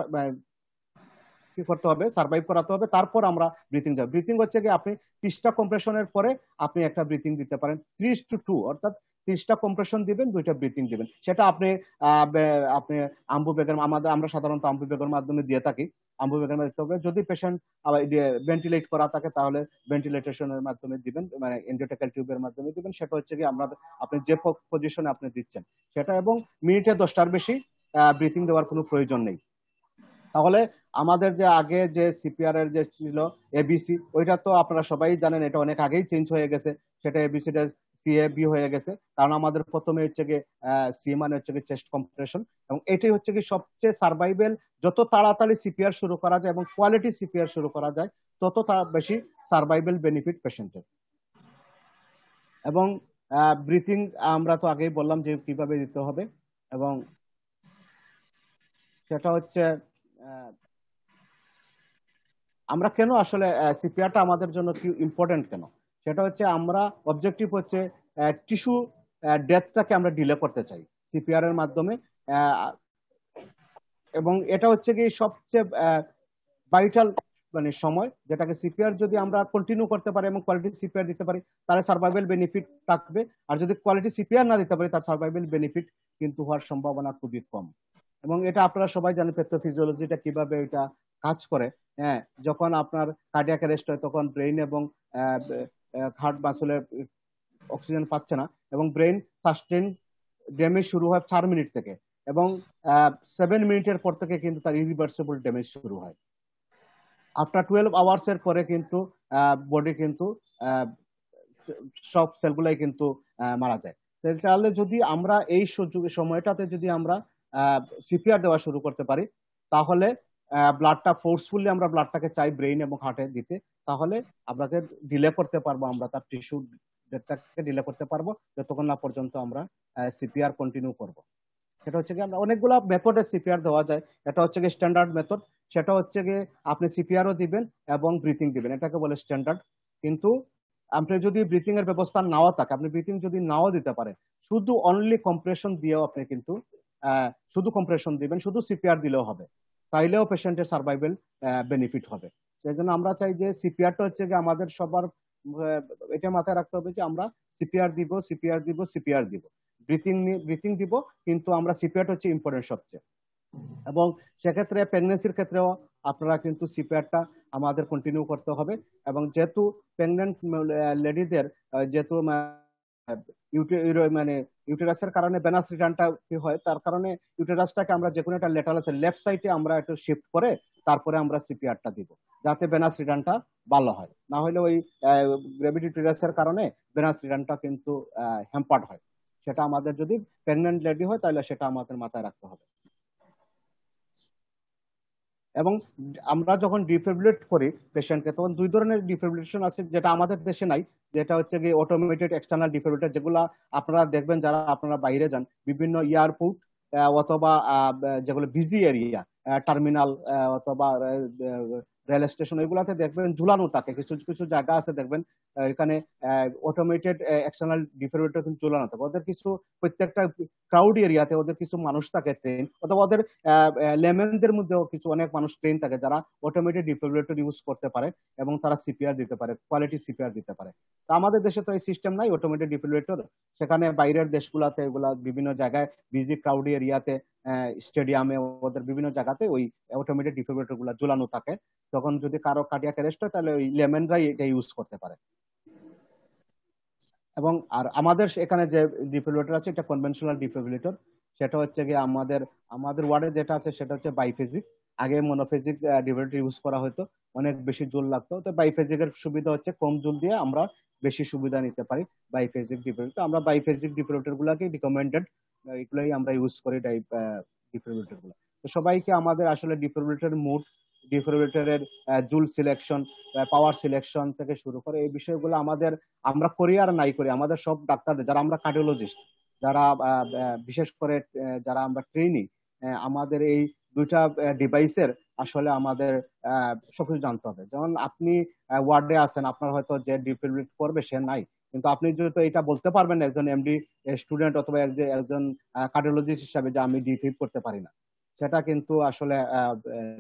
কি করতে হবে, সার্ভাইভ করাতে হবে, তারপর আমরা ব্রিথিং যাব। ব্রিথিং হচ্ছে কি, আপনি 30টা কম্প্রেশনের পরে আপনি একটা ব্রিথিং দিতে পারেন, 30 to 2, অর্থাৎ 30টা কম্প্রেশন দিবেন, 2টা ব্রিথিং দিবেন। সেটা আপনি আপনি আম্বু বেগের, আমরা সাধারণত আম্বু বেগের মাধ্যমে দিয়ে থাকি। আম্বু বেগের মাধ্যমে যদি পেশেন্ট ভেন্টিলেট করা থাকে তাহলে ভেন্টিলেশনের মাধ্যমে দিবেন, মানে এন্ডোটেকাল টিউবের মাধ্যমে দিবেন। সেটা হচ্ছে কি আপনি যে পজিশনে আপনি দিচ্ছেন সেটা, এবং মিনিটে 10টার বেশি ব্রিথিং দেওয়ার কোনো প্রয়োজন নেই। তাহলে আমাদের যে আগে যে সিপিআর এর যে ছিল এবিসি, ওইটা তো আপনারা সবাই জানেন, এটা অনেক আগেই চেঞ্জ হয়ে গেছে। সেটা এবিসিটা সিএবি হয়ে গেছে, কারণ আমাদের প্রথমে হচ্ছে গিয়ে সি মানে হচ্ছে গিয়ে চেস্ট কম্প্রেশন, এবং এটাই হচ্ছে কি সবচেয়ে সার্ভাইভেল। যত তাড়াতাড়ি সিপিআর শুরু করা যায় এবং কোয়ালিটি সিপিআর শুরু করা যায়, তত বেশি সার্ভাইভেল বেনিফিট পেশেন্টের। এবং ব্রিথিং আমরা তো আগেই বললাম যে কিভাবে দিতে হবে, এবং সেটা হচ্ছে আমরা কেন আসলে সিপিআরটা আমাদের জন্য কি ইম্পর্টেন্ট কেন, সেটা হচ্ছে আমরা অবজেক্টিভ হচ্ছে টিস্যু ডেথটাকে আমরা ডিলে করতে চাই সিপিআর এর মাধ্যমে। এবং এটা হচ্ছে কি সবচেয়ে ভাইটাল মানে সময়, যেটাকে সিপিআর যদি আমরা কন্টিনিউ করতে পারি এবং কোয়ালিটি সিপিআর দিতে পারি, তাহলে সার্ভাইভেল বেনিফিট থাকবে। আর যদি কোয়ালিটি সিপিআর না দিতে পারি, তার সার্ভাইভেল বেনিফিট কিন্তু হওয়ার সম্ভাবনা খুবই কম। এবং এটা আপনারা সবাই জানেন প্যাথোফিজিওলজিটা কিভাবে এটা কাজ করে। হ্যাঁ, যখন আপনার কার্ডিয়াক অ্যারেস্ট হয়, তখন ব্রেইন এবং হার্ট মাসলে অক্সিজেন পাচ্ছে না, এবং ব্রেইন সাস্টেন ড্যামেজ শুরু হয় 4 মিনিট থেকে, এবং 7 মিনিটের পর থেকে কিন্তু তার ইরিভার্সিবল ড্যামেজ শুরু হয়। আফটার 12 আওয়ার্স এর পরে কিন্তু বডি কিন্তু সব সেলগুলাই কিন্তু মারা যায়। তাহলে যদি আমরা এই সময়টাতে যদি আমরা সিপিআর দেওয়া শুরু করতে পারি, তাহলে ব্লাডটা ফোর্সফুলি আমরা ব্লাডটাকে চাই ব্রেইন এবং হার্টে দিতে, তাহলে আপনাকে ডিলে করতে পারবো, আমরা তার টিস্যু ডেথটাকে ডিলে করতে পারবো যতক্ষণ না পর্যন্ত আমরা সিপিআর কন্টিনিউ করব। সেটা হচ্ছে কি, আমরা অনেকগুলো মেথডে সিপিআর দেওয়া যায়, এটা হচ্ছে কি স্ট্যান্ডার্ড মেথড। সেটা হচ্ছে কি আপনি সিপিআরও দিবেন এবং ব্রিথিং দিবেন, এটাকে বলে স্ট্যান্ডার্ড। কিন্তু আপনি যদি ব্রিথিং এর ব্যবস্থা নাও থাকে, আপনি ব্রিথিং যদি নাও দিতে পারেন, শুধু অনলি কম্প্রেশন দিয়েও আপনি কিন্তু শুধু কম্প্রেশন দিবেন, শুধু সিপিআর দিলেও হবে, তাইলেও পেশেন্টের সার্ভাইভেল বেনিফিট হবে। সেই জন্য আমরা চাই যে সিপিআরটা হচ্ছে কি আমাদের সবার এটা মাথায় রাখতে হবে যে আমরা সিপিআর দিব, সিপিআর দিব, সিপিআর দিব, ব্রিথিং দিব, কিন্তু আমরা সিপিআর হচ্ছে ইম্পর্টেন্ট সবচেয়ে। এবং সেক্ষেত্রে প্রেগনেন্সির ক্ষেত্রেও আপনারা কিন্তু সিপিআরটা আমাদের কন্টিনিউ করতে হবে। এবং যেহেতু প্রেগনেন্ট লেডিদের যেহেতু মানে ইউটেরাসের কারণে ভেনাস রিটার্নটা কি হয়, তার কারণে ইউটেরাসটাকে আমরা যে কোনো একটা লেটারাল আছে লেফট সাইডে আমরা একটু শিফট করে তারপরে আমরা সিপিআরটা দিব, যাতে ভেনাস রিটার্নটা ভালো হয়। না হলে ওই গ্র্যাভিটি ইউটেরাসের কারণে ভেনাস রিটার্নটা কিন্তু হ্যাম্পার্ড হয়। সেটা আমাদের যদি প্রেগনেন্ট লেডি হয় তাহলে সেটা আমাদের মাথায় রাখতে হবে। এবং আমরা যখন ডিফিব্রিলেট করি পেশেন্টকে, তখন দুই ধরনের ডিফিব্রিলেশন আছে, যেটা আমাদের দেশে নাই। যেটা হচ্ছে কি অটোমেটেড এক্সটার্নাল ডিফিব্রিলেটর, যেগুলা আপনারা দেখবেন যারা আপনারা বাইরে যান, বিভিন্ন এয়ারপোর্ট অথবা যেগুলো বিজি এরিয়া, টার্মিনাল অথবা রেল স্টেশন, এগুলাতে দেখবেন ঝুলানো থাকে। কিছু কিছু জায়গা আছে দেখবেন এখানে অটোমেটেড এক্সটার্নাল ডিফিব্রিলেটর কিন্তু ঝুলানো থাকে। ওদের কিছু প্রত্যেকটা ক্রাউড এরিয়াতে ওদের কিছু মানুষ থাকে ট্রেন, অথবা ওদের লেমেনদের মধ্যেও কিছু অনেক মানুষ ট্রেন থাকে যারা অটোমেটেড ডিফিব্রিলেটর ইউজ করতে পারে এবং তারা সিপিআর দিতে পারে, কোয়ালিটি সিপিআর দিতে পারে। তো আমাদের দেশে তো এই সিস্টেম নাই অটোমেটেড ডিফিব্রিলেটর। সেখানে বাইরের দেশগুলাতে এগুলা বিভিন্ন জায়গায় বিজি ক্রাউড এরিয়াতে, স্টেডিয়ামে, ওদের বিভিন্ন জায়গাতে ওই অটোমেটেড ডিফিব্রিলেটর গুলা ঝুলানো থাকে। তখন যদি কারো কার্ডিয়াক অ্যারেস্ট হয়, তাহলে ওই লেমেনরাই এটা ইউজ করতে পারে। এবং আর আমাদের এখানে যে ডিফিব্রিলেটর আছে, এটা কনভেনশনাল ডিফিব্রিলেটর। সেটা হচ্ছে গিয়ে আমাদের আমাদের ওয়ার্ডে যেটা আছে সেটা হচ্ছে বাইফেজিক। আগে মনোফেজিক ডিফিব্রিলেটর ইউজ করা হতো, অনেক বেশি জোল লাগতো। তো বাইফেজিকের সুবিধা হচ্ছে কম জোল দিয়ে আমরা বেশি সুবিধা নিতে পারি। বাইফেজিক ডিফিব্রিলেটর, আমরা বাইফেজিক ডিফিব্রিলেটর গুলাকে রিকমেন্ডেড, এগুলাই আমরা ইউজ করি ডিফিব্রিলেটর গুলো। তো সবাইকে আমাদের আসলে ডিফিব্রিলেটর মুড, ডিফিব্রিলেটরের জুল সিলেকশন, পাওয়ার সিলেকশন থেকে শুরু করে এই বিষয়গুলো আমাদের, আমরা করি আর নাই করি, আমাদের সব ডাক্তারদের, যারা আমরা কার্ডিওলজিস্ট, যারা বিশেষ করে যারা আমরা ট্রেনিং, আমাদের এই দুইটা ডিভাইসের আসলে আমাদের সবকিছু জানতে হবে। যেমন আপনি ওয়ার্ডে আছেন, আপনার হয়তো যে ডিফিব্রিলেট করবে সে নাই, কিন্তু আপনি যেহেতু এটা বলতে পারবেন না একজন এমডি স্টুডেন্ট অথবা একজন কার্ডিওলজিস্ট হিসাবে যে আমি ডিফিব করতে পারি না, সেটা কিন্তু আসলে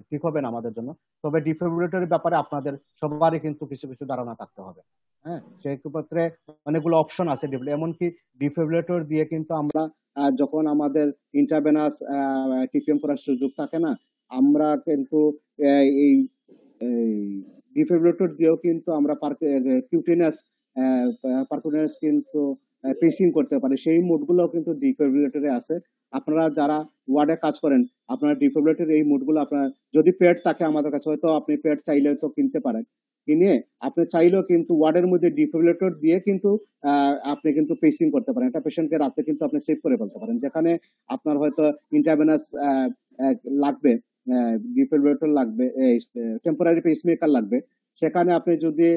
ঠিক হবে না আমাদের জন্য। তবে ডিফিব্রিলেটরের ব্যাপারে আপনাদের সবারই কিন্তু কিছু কিছু ধারণা থাকতে হবে। হ্যাঁ, সেই ক্ষেত্রে অনেকগুলো অপশন আছে। এমনকি ডিফিব্রিলেটর দিয়ে কিন্তু আমরা যখন আমাদের ইন্টারভেনাস টিপিএম করার সুযোগ থাকে না, আমরা কিন্তু এই ডিফিব্রিলেটর দিয়েও কিন্তু আমরা কিউটেনাস পারকুটেনাস কিন্তু পেসিং করতে পারি। সেই মোডগুলো কিন্তু ডিফিব্রিলেটরে আছে। আপনারা যারা ওয়ার্ডে কাজ করেন, আপনারা ডিফিব্রিলেটর এই মোডগুলো, আপনার যদি পেড থাকে আমাদের কাছে, হয়তো আপনি পেড চাইলে তো কিনতে পারেন, কিনে আপনি চাইলেও কিন্তু ওয়ার্ডের মধ্যে ডিফিব্রিলেটর দিয়ে কিন্তু আপনি কিন্তু পেসিং করতে পারেন। একটা পেশেন্টকে রাতে কিন্তু আপনি সেভ করে ফেলতে পারেন। যেখানে আপনার হয়তো ইন্টারভেনাস লাগবে, ডিফিব্রিলেটর লাগবে, টেম্পোরারি পেসমেকার লাগবে, সেখানে আপনি যদি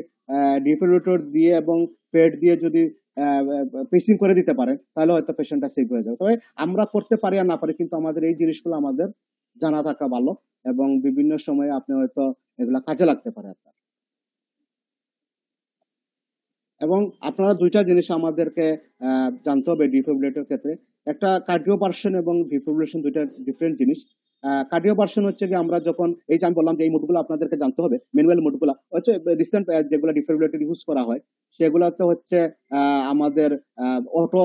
ডিফিব্রিলেটর দিয়ে এবং পেড দিয়ে যদি পেসিং করে দিতে পারেন, তাহলে হয়তো পেশেন্টটা সেভ হয়ে যাবে। তবে আমরা করতে পারি আর না পারি, কিন্তু আমাদের এই জিনিসগুলো আমাদের জানা থাকা ভালো, এবং বিভিন্ন সময়ে আপনি হয়তো এগুলা কাজে লাগতে পারে আপনার। এবং আপনারা দুইটা জিনিস আমাদেরকে জানতে হবে ডিফিব্রিলেটর ক্ষেত্রে। একটা কার্ডিওভার্সন এবং ডিফিব্রিলেশন, দুইটা ডিফারেন্ট জিনিস। কার্ডিওভার্সন হচ্ছে যে আমরা যখন, এই যে আমি বললাম যে এই মোডগুলো আপনাদেরকে জানতে হবে, ম্যানুয়াল মোডগুলো হচ্ছে রিসেন্ট যেগুলো ডিফিব্রিলেটর ইউজ করা হয়, সেগুলোতে হচ্ছে আমাদের অটো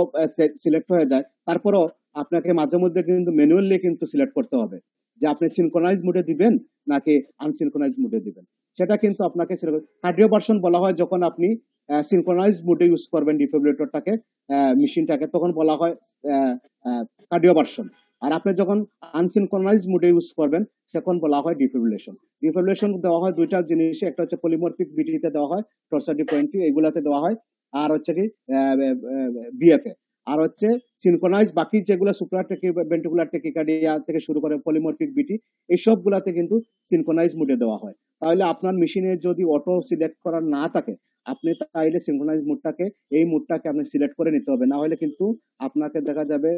সিলেক্ট হয়ে যায়। তারপরও আপনাকে মাঝে মধ্যে কিন্তু ম্যানুয়ালি কিন্তু সিলেক্ট করতে হবে যে আপনি সিনক্রোনাইজ মোডে দিবেন নাকি আনসিনক্রোনাইজ মোডে দিবেন। সেটা কিন্তু আপনাকে কার্ডিওভার্সন বলা হয় যখন আপনি সিনক্রোনাইজ মোডে ইউজ করবেন ডিফিব্রিলেটরটাকে, মেশিনটাকে, তখন বলা হয় কার্ডিওভার্সন। আর আপনি যখন আনসিনক্রোনাইজ মোডে ইউজ করবেন তখন বলা হয় ডিফিব্রিলেশন। ডিফিব্রিলেশন দেওয়া হয় দুইটা জিনিসে, একটা হচ্ছে পলিমরফিক বিটিতে দেওয়া হয়, টর্সাডি পয়েন্ট এগুলাতে দেওয়া হয়, আর হচ্ছে কি বিএফএ, আর হচ্ছে সিনক্রোনাইজ বাকি যেগুলো সুপ্রাভেন্ট্রিকুলার টেকিকার্ডিয়া থেকে শুরু করে পলিমরফিক বিটি, এই সবগুলাতে কিন্তু সিনক্রোনাইজ মোডে দেওয়া হয়। তাহলে আপনার মেশিনে যদি অটো সিলেক্ট করা না থাকে, আপনি তাইলে সিনক্রোনাইজ মোডটাকে, এই মোডটাকে আপনি সিলেক্ট করে নিতে হবে। না হলে কিন্তু আপনাকে দেখা যাবে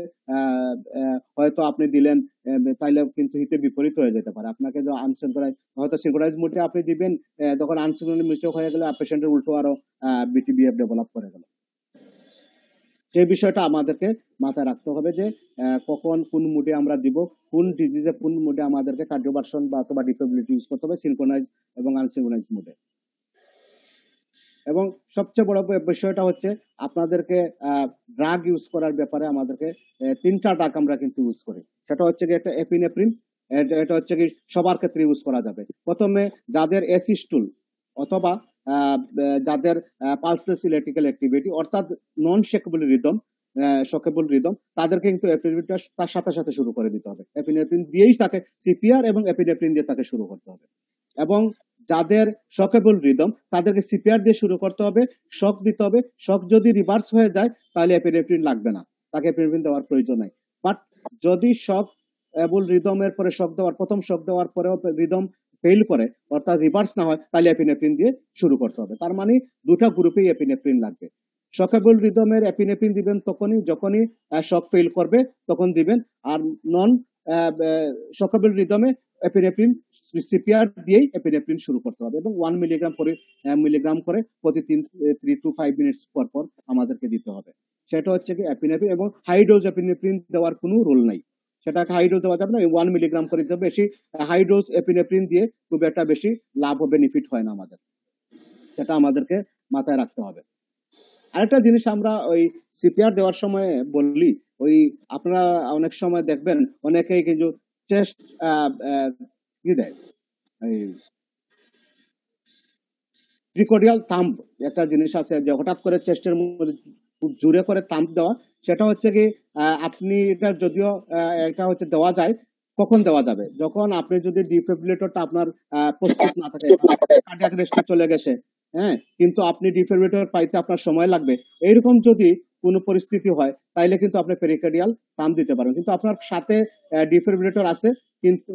হয়তো আপনি দিলেন, তাইলে কিন্তু হিতে বিপরীত হয়ে যেতে পারে। আপনাকে আনসিনক্রোনাইজ, হয়তো সিনক্রোনাইজ মোডে আপনি দিবেন, তখন আনসিনক্রোনাইজ মিস্টেক হয়ে গেলে পেশেন্টের উল্টো আরো বিটিবিএফ ডেভেলপ করে গেল। সেই বিষয়টা আমাদেরকে মাথায় রাখতে হবে যে কখন কোন মুডে আমরা দিব, কোন ডিজিজে কোন মুডে আমাদেরকে কার্ডিওভার্সন বা অথবা ডিফিব্রিলেটর ইউজ করতে হবে, সিনক্রোনাইজ এবং আনসিনক্রোনাইজ মুডে। এবং সবচেয়ে বড় বিষয়টা হচ্ছে আপনাদেরকে ড্রাগ ইউজ করার ব্যাপারে আমাদেরকে তিনটা ড্রাগ আমরা কিন্তু ইউজ করি। সেটা হচ্ছে কি, একটা এপিনেফ্রিন, এটা হচ্ছে কি সবার ক্ষেত্রে ইউজ করা যাবে। প্রথমে যাদের অ্যাসিস্টুল অথবা যাদের পালসলেস ইলেকট্রিক্যাল অ্যাক্টিভিটি, অর্থাৎ নন শেকেবল রিদম, শকেবল রিদম, তাদেরকে কিন্তু এপিনেফ্রিনটা তার সাথে সাথে শুরু করে দিতে হবে। এপিনেফ্রিন দিয়েই তাকে, সিপিআর এবং এপিনেফ্রিন দিয়ে তাকে শুরু করতে হবে। এবং যাদের শকেবল রিদম, তাদেরকে সিপিআর দিয়ে শুরু করতে হবে, শক দিতে হবে। শক যদি রিভার্স হয়ে যায় তাহলে এপিনেফ্রিন লাগবে না, তাকে এপিনেফ্রিন দেওয়ার প্রয়োজন নাই। বাট যদি শক এবল রিদমের পরে শক দেওয়ার প্রথম শক দেওয়ার পরেও রিদম ফেল করে, অর্থাৎ রিভার্স না হয়, তাহলে এপিনেফ্রিন দিয়ে শুরু করতে হবে। তার মানে দুটা গ্রুপেই এপিনেফ্রিন লাগবে। শকেবল রিদমের এপিনেফ্রিন দিবেন তখনই যখনই শক ফেল করবে, তখন দিবেন। আর নন শকেবল রিদমে এপিনেফ্রিন সিপিআর দিয়েই এপিনেফ্রিন শুরু করতে হবে, এবং 1 মিলিগ্রাম করে প্রতি 3 to 5 মিনিটস পর পর আমাদেরকে দিতে হবে। সেটা হচ্ছে কি এপিনেফ্রিন, এবং হাই ডোজ এপিনেফ্রিন দেওয়ার কোনো রুল নাই। সেটাকে হাই ডোজ দেওয়া যাবে না, 1 মিলিগ্রাম করে দিতে হবে। বেশি হাই ডোজ এপিনেফ্রিন দিয়ে খুব একটা বেশি লাভ ও বেনিফিট হয় না আমাদের, সেটা আমাদেরকে মাথায় রাখতে হবে। আরেকটা জিনিস আমরা ওই সিপিআর দেওয়ার সময় বলি, ওই আপনারা অনেক সময় দেখবেন অনেকেই কিন্তু চেস্ট কি দেয়, এই প্রিকোডিয়াল থাম্ব একটা জিনিস আছে, যে হঠাৎ করে চেস্টের মধ্যে খুব জোরে করে থাম্ব দেওয়া। সেটা হচ্ছে কি আপনি এটা যদিও এটা হচ্ছে দেওয়া যায়, কখন দেওয়া যাবে, যখন আপনি যদি ডিফিব্রিলেটরটা আপনার প্রস্তুত না থাকে, কার্ডিয়াক রেস্টে চলে গেছে, হ্যাঁ, কিন্তু আপনি ডিফিব্রিলেটর পাইতে আপনার সময় লাগবে, এইরকম যদি কোনো পরিস্থিতি হয়, তাইলে কিন্তু আপনি পেরিকার্ডিয়াল থাম্ব দিতে পারেন। কিন্তু আপনার সাথে ডিফিব্রিলেটর আছে, কিন্তু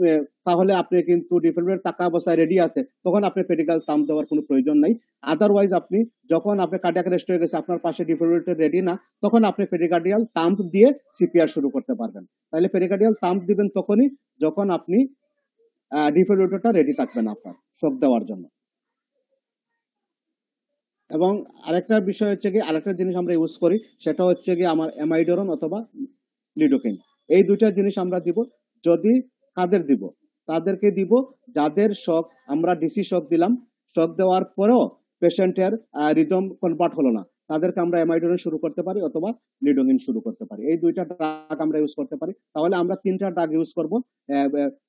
তাহলে আপনি কিন্তু ডিফিব্রিলেটর থাকা অবস্থায় রেডি আছে, তখন আপনি পেরিকার্ডিয়াল থাম্ব দেওয়ার কোনো প্রয়োজন নাই। আদারওয়াইজ আপনি যখন আপনি কার্ডিয়াক রেস্ট হয়ে গেছে, আপনার পাশে ডিফিব্রিলেটর রেডি না, তখন আপনি পেরিকার্ডিয়াল থাম্ব দিয়ে সিপিআর শুরু করতে পারবেন। তাহলে পেরিকার্ডিয়াল থাম্ব দিবেন তখনই যখন আপনি ডিফিব্রিলেটরটা রেডি থাকবেন আপনার শক দেওয়ার জন্য। এবং আরেকটা বিষয় হচ্ছে কি, আরেকটা জিনিস আমরা ইউজ করি, সেটা হচ্ছে কি আমার অ্যামাইডরন অথবা লিডোকেইন। এই দুইটা জিনিস আমরা দিব। যদি কাদের দিব, তাদেরকে দিব যাদের শক, আমরা ডিসি শক দিলাম, শক দেওয়ার পরেও পেশেন্টের রিদম কনভার্ট হলো না, তাদেরকে আমরা অ্যামাইডরন শুরু করতে পারি অথবা লিডোকেইন শুরু করতে পারি। এই দুইটা ড্রাগ আমরা ইউজ করতে পারি। তাহলে আমরা তিনটা ড্রাগ ইউজ করব।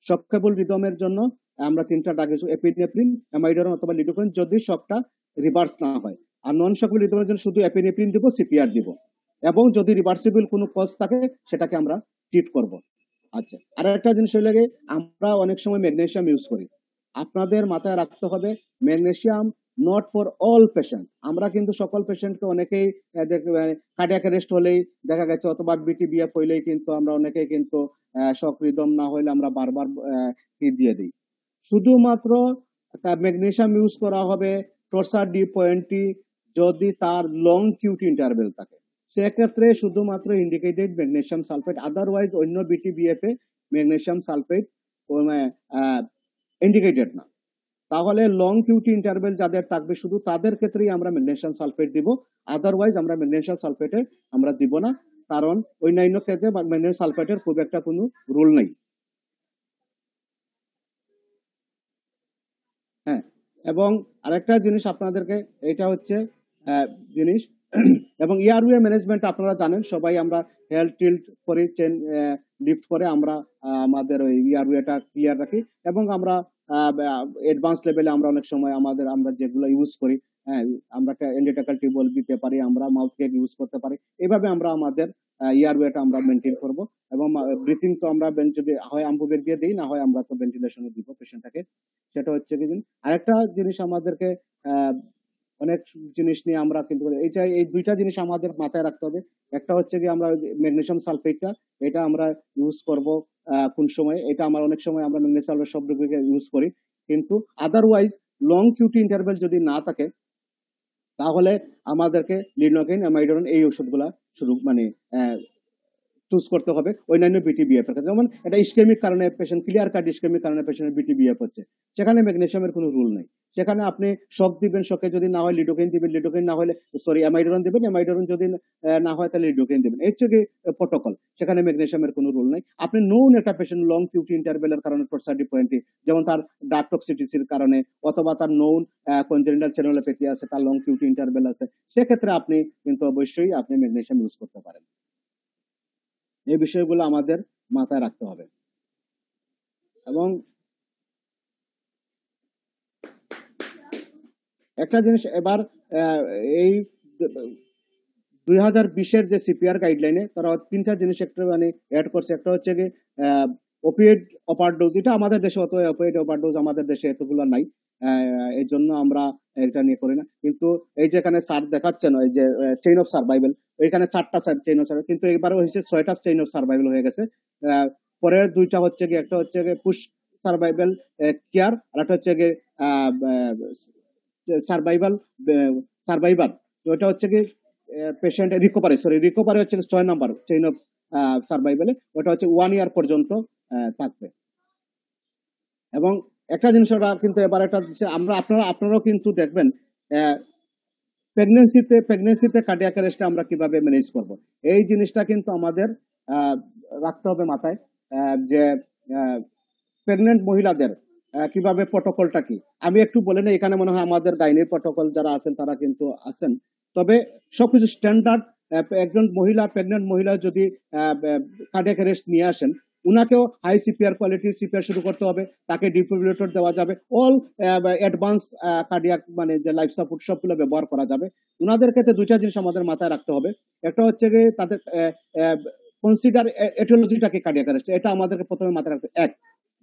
শক কেবল রিদমের জন্য আমরা তিনটা ড্রাগ ইউজ, এপিনেফ্রিন, অ্যামাইডরন অথবা লিডোকেইন, যদি শকটা রিভার্স না হয়। আর নন শকেবল রিদমের জন্য শুধু এপিনেফ্রিন দিব, সিপিআর দিব, এবং যদি রিভার্সিবল কোনো কজ থাকে সেটাকে আমরা ট্রিট করব। আচ্ছা, আর একটা জিনিস হলো গিয়ে, আমরা অনেক সময় ম্যাগনেসিয়াম ইউজ করি। আপনাদের মাথায় রাখতে হবে, magnesium not for all patient. আমরা কিন্তু সকল পেশেন্টকে অনেকেই কার্ডিয়াক অ্যারেস্ট হলেই দেখা গেছে, অথবা বিটিবিএফ হইলেই কিন্তু আমরা অনেকেই কিন্তু শক রিদম না হইলে আমরা বারবার কি দিয়ে দিই। শুধুমাত্র ম্যাগনেসিয়াম ইউজ করা হবে টর্সার ডি20 যদি তার লং কিউটি ইন্টারভেল থাকে, সেক্ষেত্রে শুধুমাত্র ইন্ডিকেটেড ম্যাগনেসিয়াম সালফেট, আদারওয়াইজ অন্য বিটিবিএফ এ ম্যাগনেসিয়াম সালফেট ইন্ডিকেটেড না। তাহলে লং কিউটি ইন্টারভেল যাদের থাকবে শুধু তাদের ক্ষেত্রেই আমরা ম্যাগনেসিয়াম সালফেট দিব, আদারওয়াইজ আমরা ম্যাগনেসিয়াম সালফেটে আমরা দিব না, কারণ অন্যান্য ক্ষেত্রে ম্যাগনেসিয়াম সালফেটের খুব একটা কোনো রুল নেই। হ্যাঁ, এবং আরেকটা জিনিস আপনাদেরকে, এটা হচ্ছে জিনিস এবং এয়ারওয়ে ম্যানেজমেন্ট আপনারা জানেন সবাই, আমরা হেল্থ টিল্ট করে চেন লিফট করে আমরা আমাদের ওই এয়ারওয়েটা ক্লিয়ার রাখি, এবং আমরা অ্যাডভান্স লেভেলে আমরা অনেক সময় আমরা যেগুলো ইউজ করি, হ্যাঁ, আমরা এন্ডোটাকাল টিউবওয়েল দিতে পারি, আমরা মাউথ কেক ইউজ করতে পারি। এভাবে আমরা আমাদের এয়ারওয়েটা আমরা মেনটেন করব। এবং ব্রিথিং তো আমরা যদি হয় আম্বুবের দিয়ে দিই, না হয় আমরা তো ভেন্টিলেশনে দিব পেশেন্টটাকে। সেটা হচ্ছে কি, আরেকটা জিনিস আমাদেরকে অনেক জিনিস নিয়ে আমরা কিন্তু এই দুইটা জিনিস আমাদের মাথায় রাখতে হবে। একটা হচ্ছে কি, আমরা ম্যাগনেসিয়াম সালফেটটা এটা আমরা ইউজ করব কোন সময়, এটা আমরা অনেক সময় আমরা ম্যাগনেসিয়াম সালফেট সব ইউজ করি, কিন্তু আদারওয়াইজ লং কিউটি ইন্টারভেল যদি না থাকে, তাহলে আমাদেরকে লিডোকেইন, অ্যামাইডরন এই ওষুধগুলা শুরু মানে চুজ করতে হবে অন্যান্য বিটিবিএফ এর ক্ষেত্রে। যেমন এটা ইসকেমিক কারণে পেশেন্ট, ক্লিয়ার কাট ইসকেমিক কারণে পেশেন্টের বিটিবিএফ হচ্ছে, সেখানে ম্যাগনেসিয়ামের কোনো রুল নেই। সেখানে আপনি শক দিবেন, শকে যদি না হয় লিডোকেইন দিবেন, লিডোকেইন না হলে অ্যামাইডরন দিবেন, অ্যামাইডরন যদি না হয় তাহলে লিডোকেইন দিবেন। এই হচ্ছে কি প্রোটোকল, সেখানে ম্যাগনেসিয়ামের কোনো রুল নাই। আপনি নোন একটা পেশেন্ট লং কিউটি ইন্টারভেলের কারণে টর্সার ডি20, যেমন তার ড্রাগ টক্সিসিটির কারণে, অথবা তার নোন কনজেনিটাল চ্যানেলোপ্যাথি আছে, তার লং কিউটি ইন্টারভেল আছে, সেক্ষেত্রে আপনি কিন্তু অবশ্যই আপনি ম্যাগনেসিয়াম ইউজ করতে পারেন। এই বিষয়গুলো আমাদের মাথায় রাখতে হবে। এবং একটা জিনিস এবার এই 2020-এর যে সিপিআর গাইডলাইনে তারা তিনটা জিনিস একটা মানে অ্যাড করছে। একটা হচ্ছে কি ওপিয়েড ওভারডোজ, এটা আমাদের দেশে অত ওপিয়েড ওভারডোজ আমাদের দেশে এতগুলো নাই, এই জন্য আমরা এটা নিয়ে করি না। কিন্তু এই যেখানে স্যার দেখাচ্ছেন ওই যে চেইন অফ সার্ভাইভাল, ওইখানে 4টা চেইন অফ সার্ভাইভাল, কিন্তু এবারে হয়েছে 6টা চেইন অফ সার্ভাইভাল হয়ে গেছে। পরের দুইটা হচ্ছে গিয়ে একটা হচ্ছে গিয়ে পুশ সার্ভাইভাল কেয়ার, আর একটা হচ্ছে গিয়ে সার্ভাইভাল সার্ভাইভাল। ওটা হচ্ছে কি পেশেন্ট রিকভারি হচ্ছে 6 নাম্বার চেইন অফ সার্ভাইভালে, ওটা হচ্ছে 1 ইয়ার পর্যন্ত থাকবে। এবং একটা জিনিস ওরা কিন্তু এবার একটা আমরা আপনারাও কিন্তু দেখবেন প্রেগনেন্সিতে কার্ডিয়াক অ্যারেস্ট আমরা কিভাবে ম্যানেজ করব, এই জিনিসটা কিন্তু আমাদের রাখতে হবে মাথায়, যে প্রেগনেন্ট মহিলাদের কিভাবে প্রটোকলটা কি। আমি একটু বলে নেই, এখানে মনে হয় আমাদের গাইনির প্রটোকল যারা আছেন তারা কিন্তু আছেন, তবে সবকিছু স্ট্যান্ডার্ড। একজন প্রেগনেন্ট মহিলা যদি কার্ডিয়াক অ্যারেস্ট নিয়ে আসেন, উনাকেও হাই সিপিআর কোয়ালিটি সিপিআর শুরু করতে হবে, তাকে ডিফিব্রিলেটর দেওয়া যাবে, অল অ্যাডভান্স কার্ডিয়াক মানে যে লাইফ সাপোর্ট সবগুলো ব্যবহার করা যাবে। উনাদের ক্ষেত্রে দুইটা জিনিস আমাদের মাথায় রাখতে হবে। একটা হচ্ছে গিয়ে তাদের কনসিডার এটিওলজিটাকে কার্ডিয়াক অ্যারেস্ট, এটা আমাদেরকে প্রথমে মাথায় রাখতে।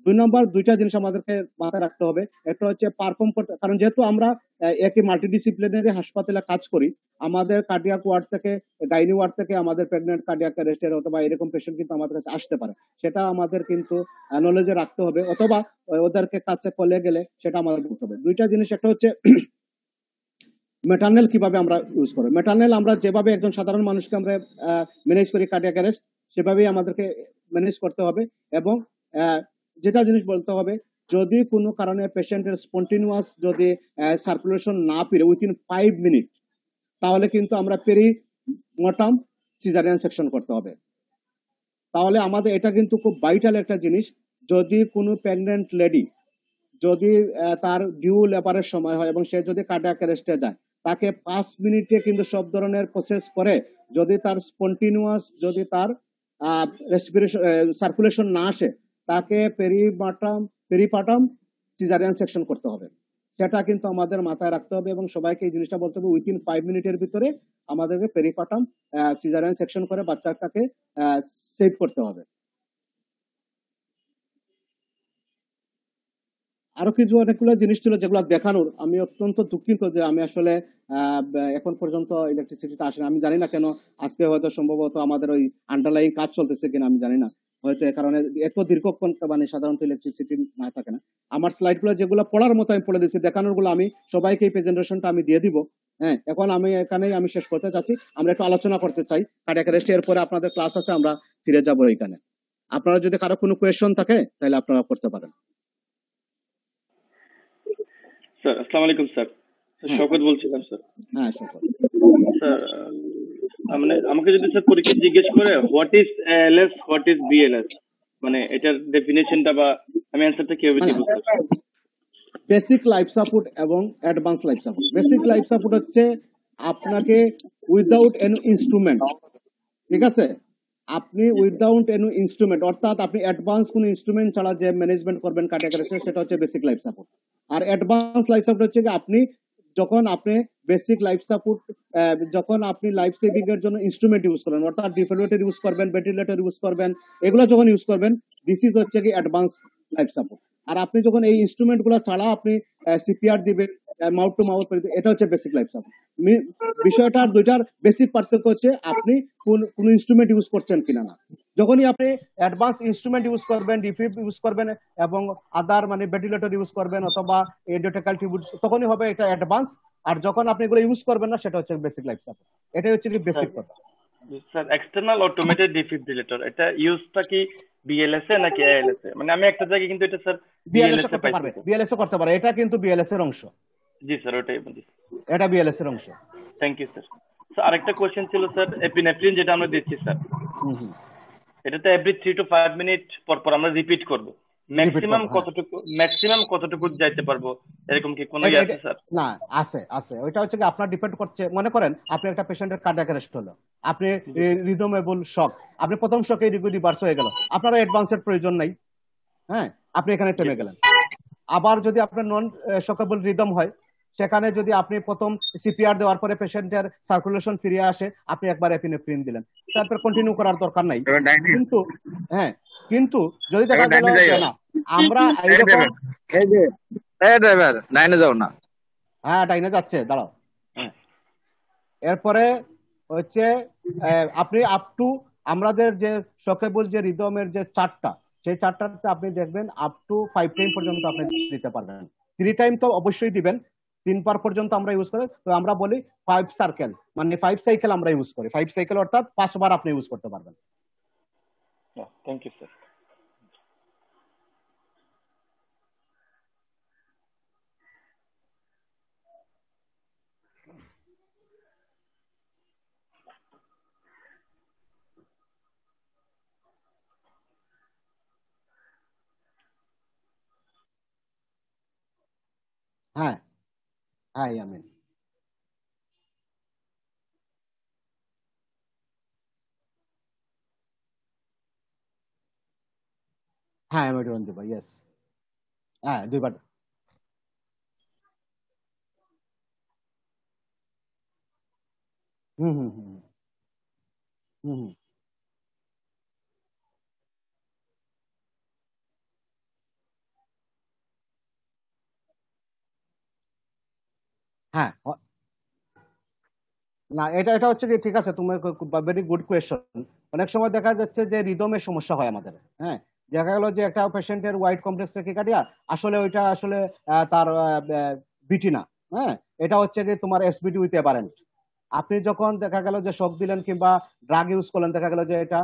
2 নম্বর দুইটা জিনিস আমাদেরকে মাথায় রাখতে হবে। একটা হচ্ছে পারফর্ম করতে, কারণ যেহেতু আমরা একই মাল্টিডিসিপ্লিনারি হাসপাতালে কাজ করি, আমাদের কার্ডিয়াক ওয়ার্ড থেকে গাইনি ওয়ার্ড থেকে আমাদের প্রেগনেন্ট কার্ডিয়াক অ্যারেস্টের অথবা এরকম পেশেন্ট কিন্তু আমাদের কাছে আসতে পারে, সেটা আমাদের কিন্তু নলেজে রাখতে হবে, অথবা ওদেরকে কাছে কলে গেলে সেটা আমাদের করতে হবে। দুইটা জিনিস, একটা হচ্ছে মেটার্নেল কিভাবে আমরা ইউজ করি। মেটার্নেল আমরা যেভাবে একজন সাধারণ মানুষকে আমরা ম্যানেজ করি কার্ডিয়াক অ্যারেস্ট, সেভাবেই আমাদেরকে ম্যানেজ করতে হবে। এবং যেটা জিনিস বলতে হবে, যদি কোনো কারণে পেশেন্টের স্পন্টিনিউয়াস যদি সার্কুলেশন না পেরে উইথিন 5 মিনিট, তাহলে কিন্তু আমরা পেরিমোটাম সিজারিয়ান সেকশন করতে হবে। তাহলে আমাদের এটা কিন্তু খুব ভাইটাল একটা জিনিস। যদি কোনো প্রেগনেন্ট লেডি যদি তার ডিউ লেবারের সময় হয় এবং সে যদি কার্ডিয়াক অ্যারেস্টে যায়, তাকে 5 মিনিটে কিন্তু সব ধরনের প্রসেস করে যদি তার স্পন্টিনিউয়াস যদি তার রেসপিরেশন সার্কুলেশন না আসে, তাকে পেরিপাটাম সিজারিয়ান সেকশন করতে হবে। সেটা কিন্তু আমাদের মাথায় রাখতে হবে এবং সবাইকে এই জিনিসটা বলতে হবে, উইথিন 5 মিনিটের ভিতরে আমাদেরকে পেরিপাটাম সিজারিয়ান সেকশন করে বাচ্চাটাকে সেভ করতে হবে। আরো কিছু অনেকগুলো জিনিস ছিল যেগুলো দেখানোর। আমি অত্যন্ত দুঃখিত যে আমি আসলে এখন পর্যন্ত ইলেকট্রিসিটিটা আসে না। আমি জানি না কেন, আজকে হয়তো সম্ভবত আমাদের ওই আন্ডারলাইং কাজ চলতেছে কিনা আমি জানি না, হয়তো এ কারণে এত দীর্ঘক্ষণ মানে সাধারণত ইলেকট্রিসিটি না থাকে না। আমার স্লাইড গুলো যেগুলো পড়ার মতো আমি পড়ে দিচ্ছি, দেখানোর গুলো আমি সবাইকে এই প্রেজেন্টেশনটা আমি দিয়ে দিব। হ্যাঁ, এখন আমি এখানেই আমি শেষ করতে চাচ্ছি। আমরা একটু আলোচনা করতে চাই কার্ডিয়াক অ্যারেস্ট, এরপরে আপনাদের ক্লাস আছে, আমরা ফিরে যাবো এখানে। আপনারা যদি কারো কোনো কোয়েশ্চন থাকে তাহলে আপনারা করতে পারেন। স্যার আসসালামু আলাইকুম স্যার। শওকত বলছিলাম স্যার। হ্যাঁ শওকত স্যার, মানে আমাকে যদি স্যার পরীক্ষা জিজ্ঞেস করে what is ALS what is BLS, মানে এটার ডেফিনেশনটা বা আমি অ্যানসারটা কিভাবে দিব স্যার? বেসিক লাইফ সাপোর্ট এবং advance life support. Basic life support হচ্ছে আপনাকে উইদাউট এনি ইনস্ট্রুমেন্ট, ঠিক আছে, আপনি উইদাউট এনি ইনস্ট্রুমেন্ট, অর্থাৎ আপনি অ্যাডভান্স কোন ইনস্ট্রুমেন্ট ছাড়া যে ম্যানেজমেন্ট করবেন কার্ডিয়াক অ্যারেস্টের, সেটা হচ্ছে বেসিক লাইফ সাপোর্ট। আর অ্যাডভান্স লাইফ সাপোর্ট হচ্ছে কি আপনি যখন আপনি বেসিক লাইফ সাপোর্ট, যখন আপনি লাইফ সেভিং এর জন্য ইনস্ট্রুমেন্ট ইউজ করবেন, অর্থাৎ ডিফিব্রিলেটর ইউজ করবেন, ভেন্টিলেটর ইউজ করবেন, এগুলো যখন ইউজ করবেন, দিস ইজ হচ্ছে কি অ্যাডভান্স লাইফ সাপোর্ট। আর আপনি যখন এই ইনস্ট্রুমেন্ট গুলো ছাড়া আপনি সিপিআর দিবেন, মাউথ টু মাউথ, এটা হচ্ছে বেসিক লাইফ সাপোর্ট। বিষয়টার দুইটার বেসিক পার্থক্য হচ্ছে আপনি কোন ইনস্ট্রুমেন্ট ইউজ করছেন কিনা না। যখনই আপনি অ্যাডভান্স ইনস্ট্রুমেন্ট ইউজ করবেন, ডিফিব ইউজ করবেন এবং আদার মানে ভেন্টিলেটর ইউজ করবেন অথবা এন্ডোটেকাল টিউব, তখনই হবে এটা অ্যাডভান্স। আর যখন আপনি এগুলো ইউজ করবেন না, সেটা হচ্ছে বেসিক লাইফ সাপোর্ট। এটাই হচ্ছে কি বেসিক কথা। স্যার এক্সটার্নাল অটোমেটেড ডিফিব্রিলেটর, এটা ইউজটা কি বিএলএস এ নাকি এএলএস এ? মানে আমি একটা জায়গায় কিন্তু এটা স্যার বিএলএস এ করতে পারবে, বিএলএস এ করতে পারে, এটা কিন্তু বিএলএস এর অংশ। জি স্যার, ওটাই বলি, এটা বিএলএস এর অংশ। Thank you sir. স্যার আরেকটা কোশ্চেন ছিল স্যার, এপিনেফ্রিন যেটা আমরা দিচ্ছি স্যার, এটা তো এভরি 3 to 5 মিনিট পর পর আমরা রিপিট করব, ম্যাক্সিমাম কতটুকু যাইতে পারবো, এরকম কি কোনো ইয়ে আছে স্যার? না, আছে। ওইটা হচ্ছে কি আপনার ডিপেন্ড করছে। মনে করেন আপনি একটা পেশেন্টের কার্ডিয়াক অ্যারেস্ট হলো, আপনি রিদমেবল শক, আপনি প্রথম শকে রিভার্স হয়ে গেল, আপনার অ্যাডভান্সের প্রয়োজন নাই, হ্যাঁ, আপনি এখানে থেমে গেলেন। আবার যদি আপনার নন শকেবল রিদম হয়, সেখানে যদি আপনি প্রথম সিপিআর দেওয়ার পরে পেশেন্টের সার্কুলেশন ফিরে আসে, আপনি একবার এপিনেফ্রিন দিলেন, তারপর কন্টিনিউ করার দরকার নাই। কিন্তু হ্যাঁ, কিন্তু যদি দেখা গেল না আমরা এইরকম, এই যে এই ড্রাইভার লাইনে যাও না, হ্যাঁ ডাইনে যাচ্ছে, দাঁড়াও। এরপরে হচ্ছে আপনি আপ টু আমাদের যে শকেবল যে রিদমের যে চার্টটা, সেই চার্টারটা আপনি দেখবেন আপ টু 5 টাইম পর্যন্ত আপনি দিতে পারবেন। 3 টাইম তো অবশ্যই দিবেন, 3 বার পর্যন্ত আমরা ইউজ করি, তো আমরা বলি 5 সার্কেল, মানে 5 সাইকেল আমরা ইউজ করি। 5 সাইকেল অর্থাৎ 5 বার আপনি ইউজ করতে পারবেন। Thank you sir. হ্যাঁ হ্যাঁ আমিন। হ্যাঁ অ্যামিডোরান দিব, ইয়েস। হ্যাঁ 2 বার। হুম হুম হুম হুম হুম। হ্যাঁ না, এটা এটা হচ্ছে কি, ঠিক আছে, তুমি ভেরি গুড কোয়েশ্চন। অনেক সময় দেখা যাচ্ছে যে রিদমের সমস্যা হয় আমাদের। হ্যাঁ, দেখা গেল যে একটা পেশেন্টের হোয়াইট কমপ্লেক্স থেকে কাটিয়া আসলে ওইটা আসলে তার বিটি না। হ্যাঁ, এটা হচ্ছে কি তোমার এসবিটি উইথ এভারেন্ট। আপনি যখন দেখা গেল যে শক দিলেন কিংবা ড্রাগ ইউজ করলেন, দেখা গেল যে এটা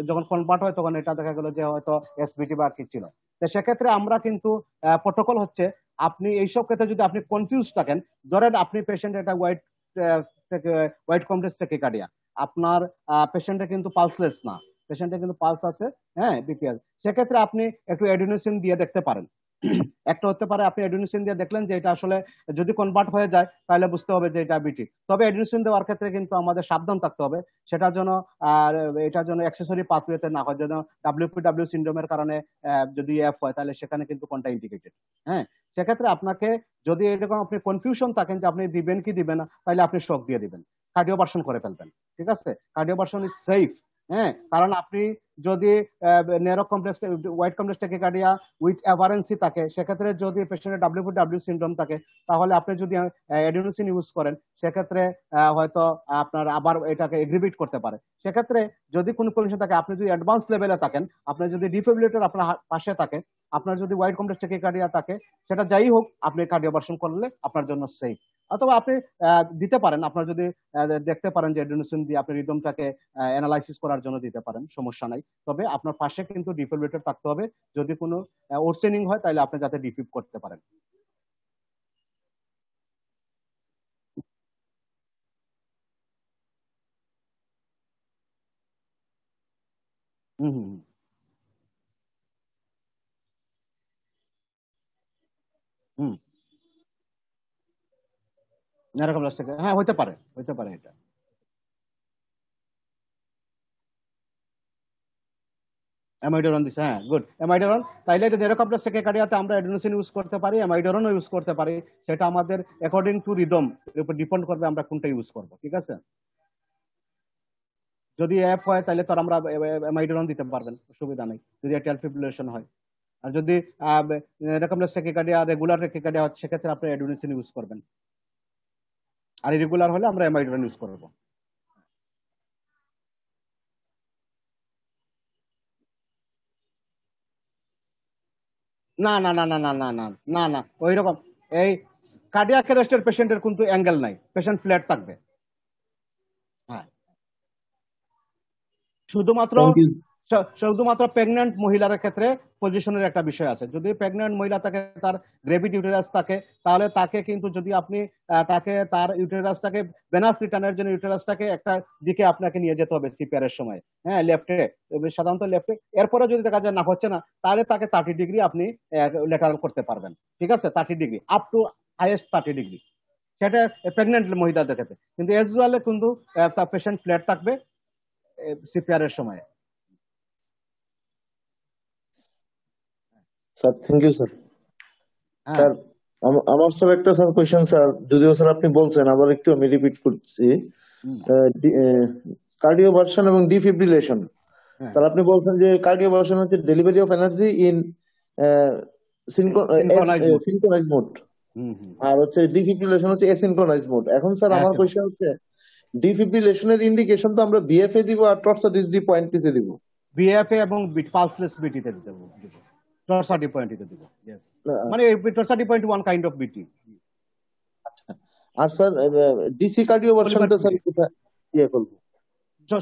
যখন কনভার্ট হয় তখন এটা দেখা গেল যে হয়তো এসবিটি বা কি ছিল। তো সেক্ষেত্রে আমরা কিন্তু প্রোটোকল হচ্ছে, আপনি এইসব ক্ষেত্রে যদি আপনি কনফিউজ থাকেন, ধরেন আপনি পেশেন্ট এটা হোয়াইট কমপ্লেক্স থেকে কাটিয়া, আপনার পেশেন্টের কিন্তু পালসলেস না, পেশেন্টের কিন্তু পালস আছে। হ্যাঁ বিপিএল, সেক্ষেত্রে আপনি একটু এডিনোসিন দিয়ে দেখতে পারেন। একটা হতে পারে আপনি এডিনোসিন দিয়ে দেখলেন যে এটা আসলে যদি কনভার্ট হয়ে যায় তাহলে বুঝতে হবে যে এটা বিটি। তবে এডিনোসিন দেওয়ার ক্ষেত্রে কিন্তু আমাদের সাবধান থাকতে হবে, সেটার জন্য আর এটার জন্য অ্যাক্সেসরি পাথওয়েতে না হয়, যেন ডাব্লিউপিডব্লিউ সিন্ড্রোমের কারণে যদি এফ হয় তাহলে সেখানে কিন্তু কোনটা ইন্ডিকেটেড। হ্যাঁ, সেক্ষেত্রে আপনাকে যদি এরকম আপনি কনফিউশন থাকেন যে আপনি দিবেন কি দিবেন না, তাহলে আপনি শক দিয়ে দিবেন, কার্ডিওভার্সন করে ফেলবেন। ঠিক আছে, কার্ডিওভার্সন ইজ সেফ। হ্যাঁ, কারণ আপনি যদি narrow complex wide complex tachycardia with aberrancy থাকে, সেক্ষেত্রে যদি পেশেন্টের ডাব্লিউপিডব্লিউ সিনড্রোম থাকে, তাহলে আপনি যদি এডিনোসিন ইউজ করেন সেক্ষেত্রে হয়তো আপনার আবার এটাকে এগ্রিবিট করতে পারে। সেক্ষেত্রে যদি কোনো কন্ডিশন থাকে, আপনি যদি অ্যাডভান্স লেভেলে থাকেন, আপনার যদি ডিফিব্রিলেটর আপনার পাশে থাকে, আপনার যদি হোয়াইট কমপ্লেক্স টেকিকার্ডিয়া থাকে, সেটা যাই হোক আপনি কার্ডিওভার্সন করলে আপনার জন্য সেফ। অথবা আপনি দিতে পারেন, আপনার যদি দেখতে পারেন যে এডিনোসিন দিয়ে আপনি রিদমটাকে অ্যানালাইসিস করার জন্য দিতে পারেন, সমস্যা নাই। তবে আপনার পাশে কিন্তু ডিফিব্রিলেটর থাকতে হবে, যদি কোনো ওরসেনিং হয় তাহলে আপনি যাতে ডিফিব করতে পারেন। হুম হুম হুম। এরকম লাস্ট থেকে, হ্যাঁ হতে পারে, হতে পারে এটা। অ্যামাইডোরন দিছে, হ্যাঁ গুড, অ্যামাইডোরন। তাইলে এটা নেরোকাপ্টাস থেকে কাটিয়াতে আমরা এডিনোসিন ইউজ করতে পারি, অ্যামাইডোরনও ইউজ করতে পারি। সেটা আমাদের অ্যাকর্ডিং টু রিদম এর উপর ডিপেন্ড করবে আমরা কোনটা ইউজ করব। ঠিক আছে, যদি এফ হয় তাহলে তো আমরা অ্যামাইডোরন দিতে পারবেন, অসুবিধা নেই, যদি এটিএল ফিব্রিলেশন হয়। আর যদি নেরোকাপ্টাস থেকে কাটিয়া রেগুলার থেকে কাটিয়া হয়, সেক্ষেত্রে আপনি এডিনোসিন ইউজ করবেন। আর ইরেগুলার হলে আমরা অ্যামাইডোরন ইউজ করব। না না না না না না না না না, ওই রকম এই কার্ডিয়াক অ্যারেস্টের পেশেন্টের কিন্তু অ্যাঙ্গেল নাই, পেশেন্ট ফ্ল্যাট থাকবে। হ্যাঁ, শুধুমাত্র থ্যাংক ইউ। শুধুমাত্র প্রেগন্যান্ট মহিলার ক্ষেত্রে পজিশনের একটা বিষয় আছে। যদি প্রেগন্যান্ট মহিলা থাকে, তার গ্রেভিড ইউটেরাস থাকে, তাহলে তাকে কিন্তু যদি আপনি তাকে তার ইউটেরাসটাকে ভেনাস রিটার্নের জন্য ইউটেরাসটাকে একটা দিকে আপনাকে নিয়ে যেতে হবে সিপিআর এর সময়। হ্যাঁ, লেফটে, সাধারণত লেফটে। এরপরে যদি দেখা যায় না হচ্ছে না, তাহলে তাকে 30 ডিগ্রি আপনি লেটারাল করতে পারবেন। ঠিক আছে, 30 degree up to highest 30 degree, সেটা প্রেগন্যান্ট মহিলাদের ক্ষেত্রে। কিন্তু এজ ওয়েল কিন্তু পেশেন্ট ফ্ল্যাট থাকবে সিপিআর এর সময়। Sir thank you sir. হ্যাঁ স্যার আমার স্যার একটা স্যার কোয়েশ্চেন স্যার, যদিও স্যার আপনি বলছেন, আবার একটু আমি রিপিট করছি। হুম, কার্ডিওভার্সন এবং ডিফিব্রিলেশন, হ্যাঁ স্যার আপনি বলছেন যে কার্ডিওভার্সন হচ্ছে delivery of energy in synchronize mode. Synchronize mode, হুম হুম। আর হচ্ছে ডিফিব্রিলেশন হচ্ছে এসিনক্রোনাইজ মোড। এখন স্যার হ্যাঁ আমার সিনক্রো কোয়েশ্চেন হচ্ছে, ডিফিব্রিলেশনের ইন্ডিকেশন তো আমরা বিএফএ দিব আর টর্সোডিস ডি পয়েন্ট পিসে দিব। বিএফএ এবং পালসলেস বিটিতে দিব, টর্সাডি পয়েন্টে দিব। ইয়েস, মানে টর্সাডি পয়েন্ট ওয়ান কাইন্ড অফ বিটি। আর স্যার ডিসি কার্ডিও ভার্সনটা স্যার কোথায় ইয়ে করবো?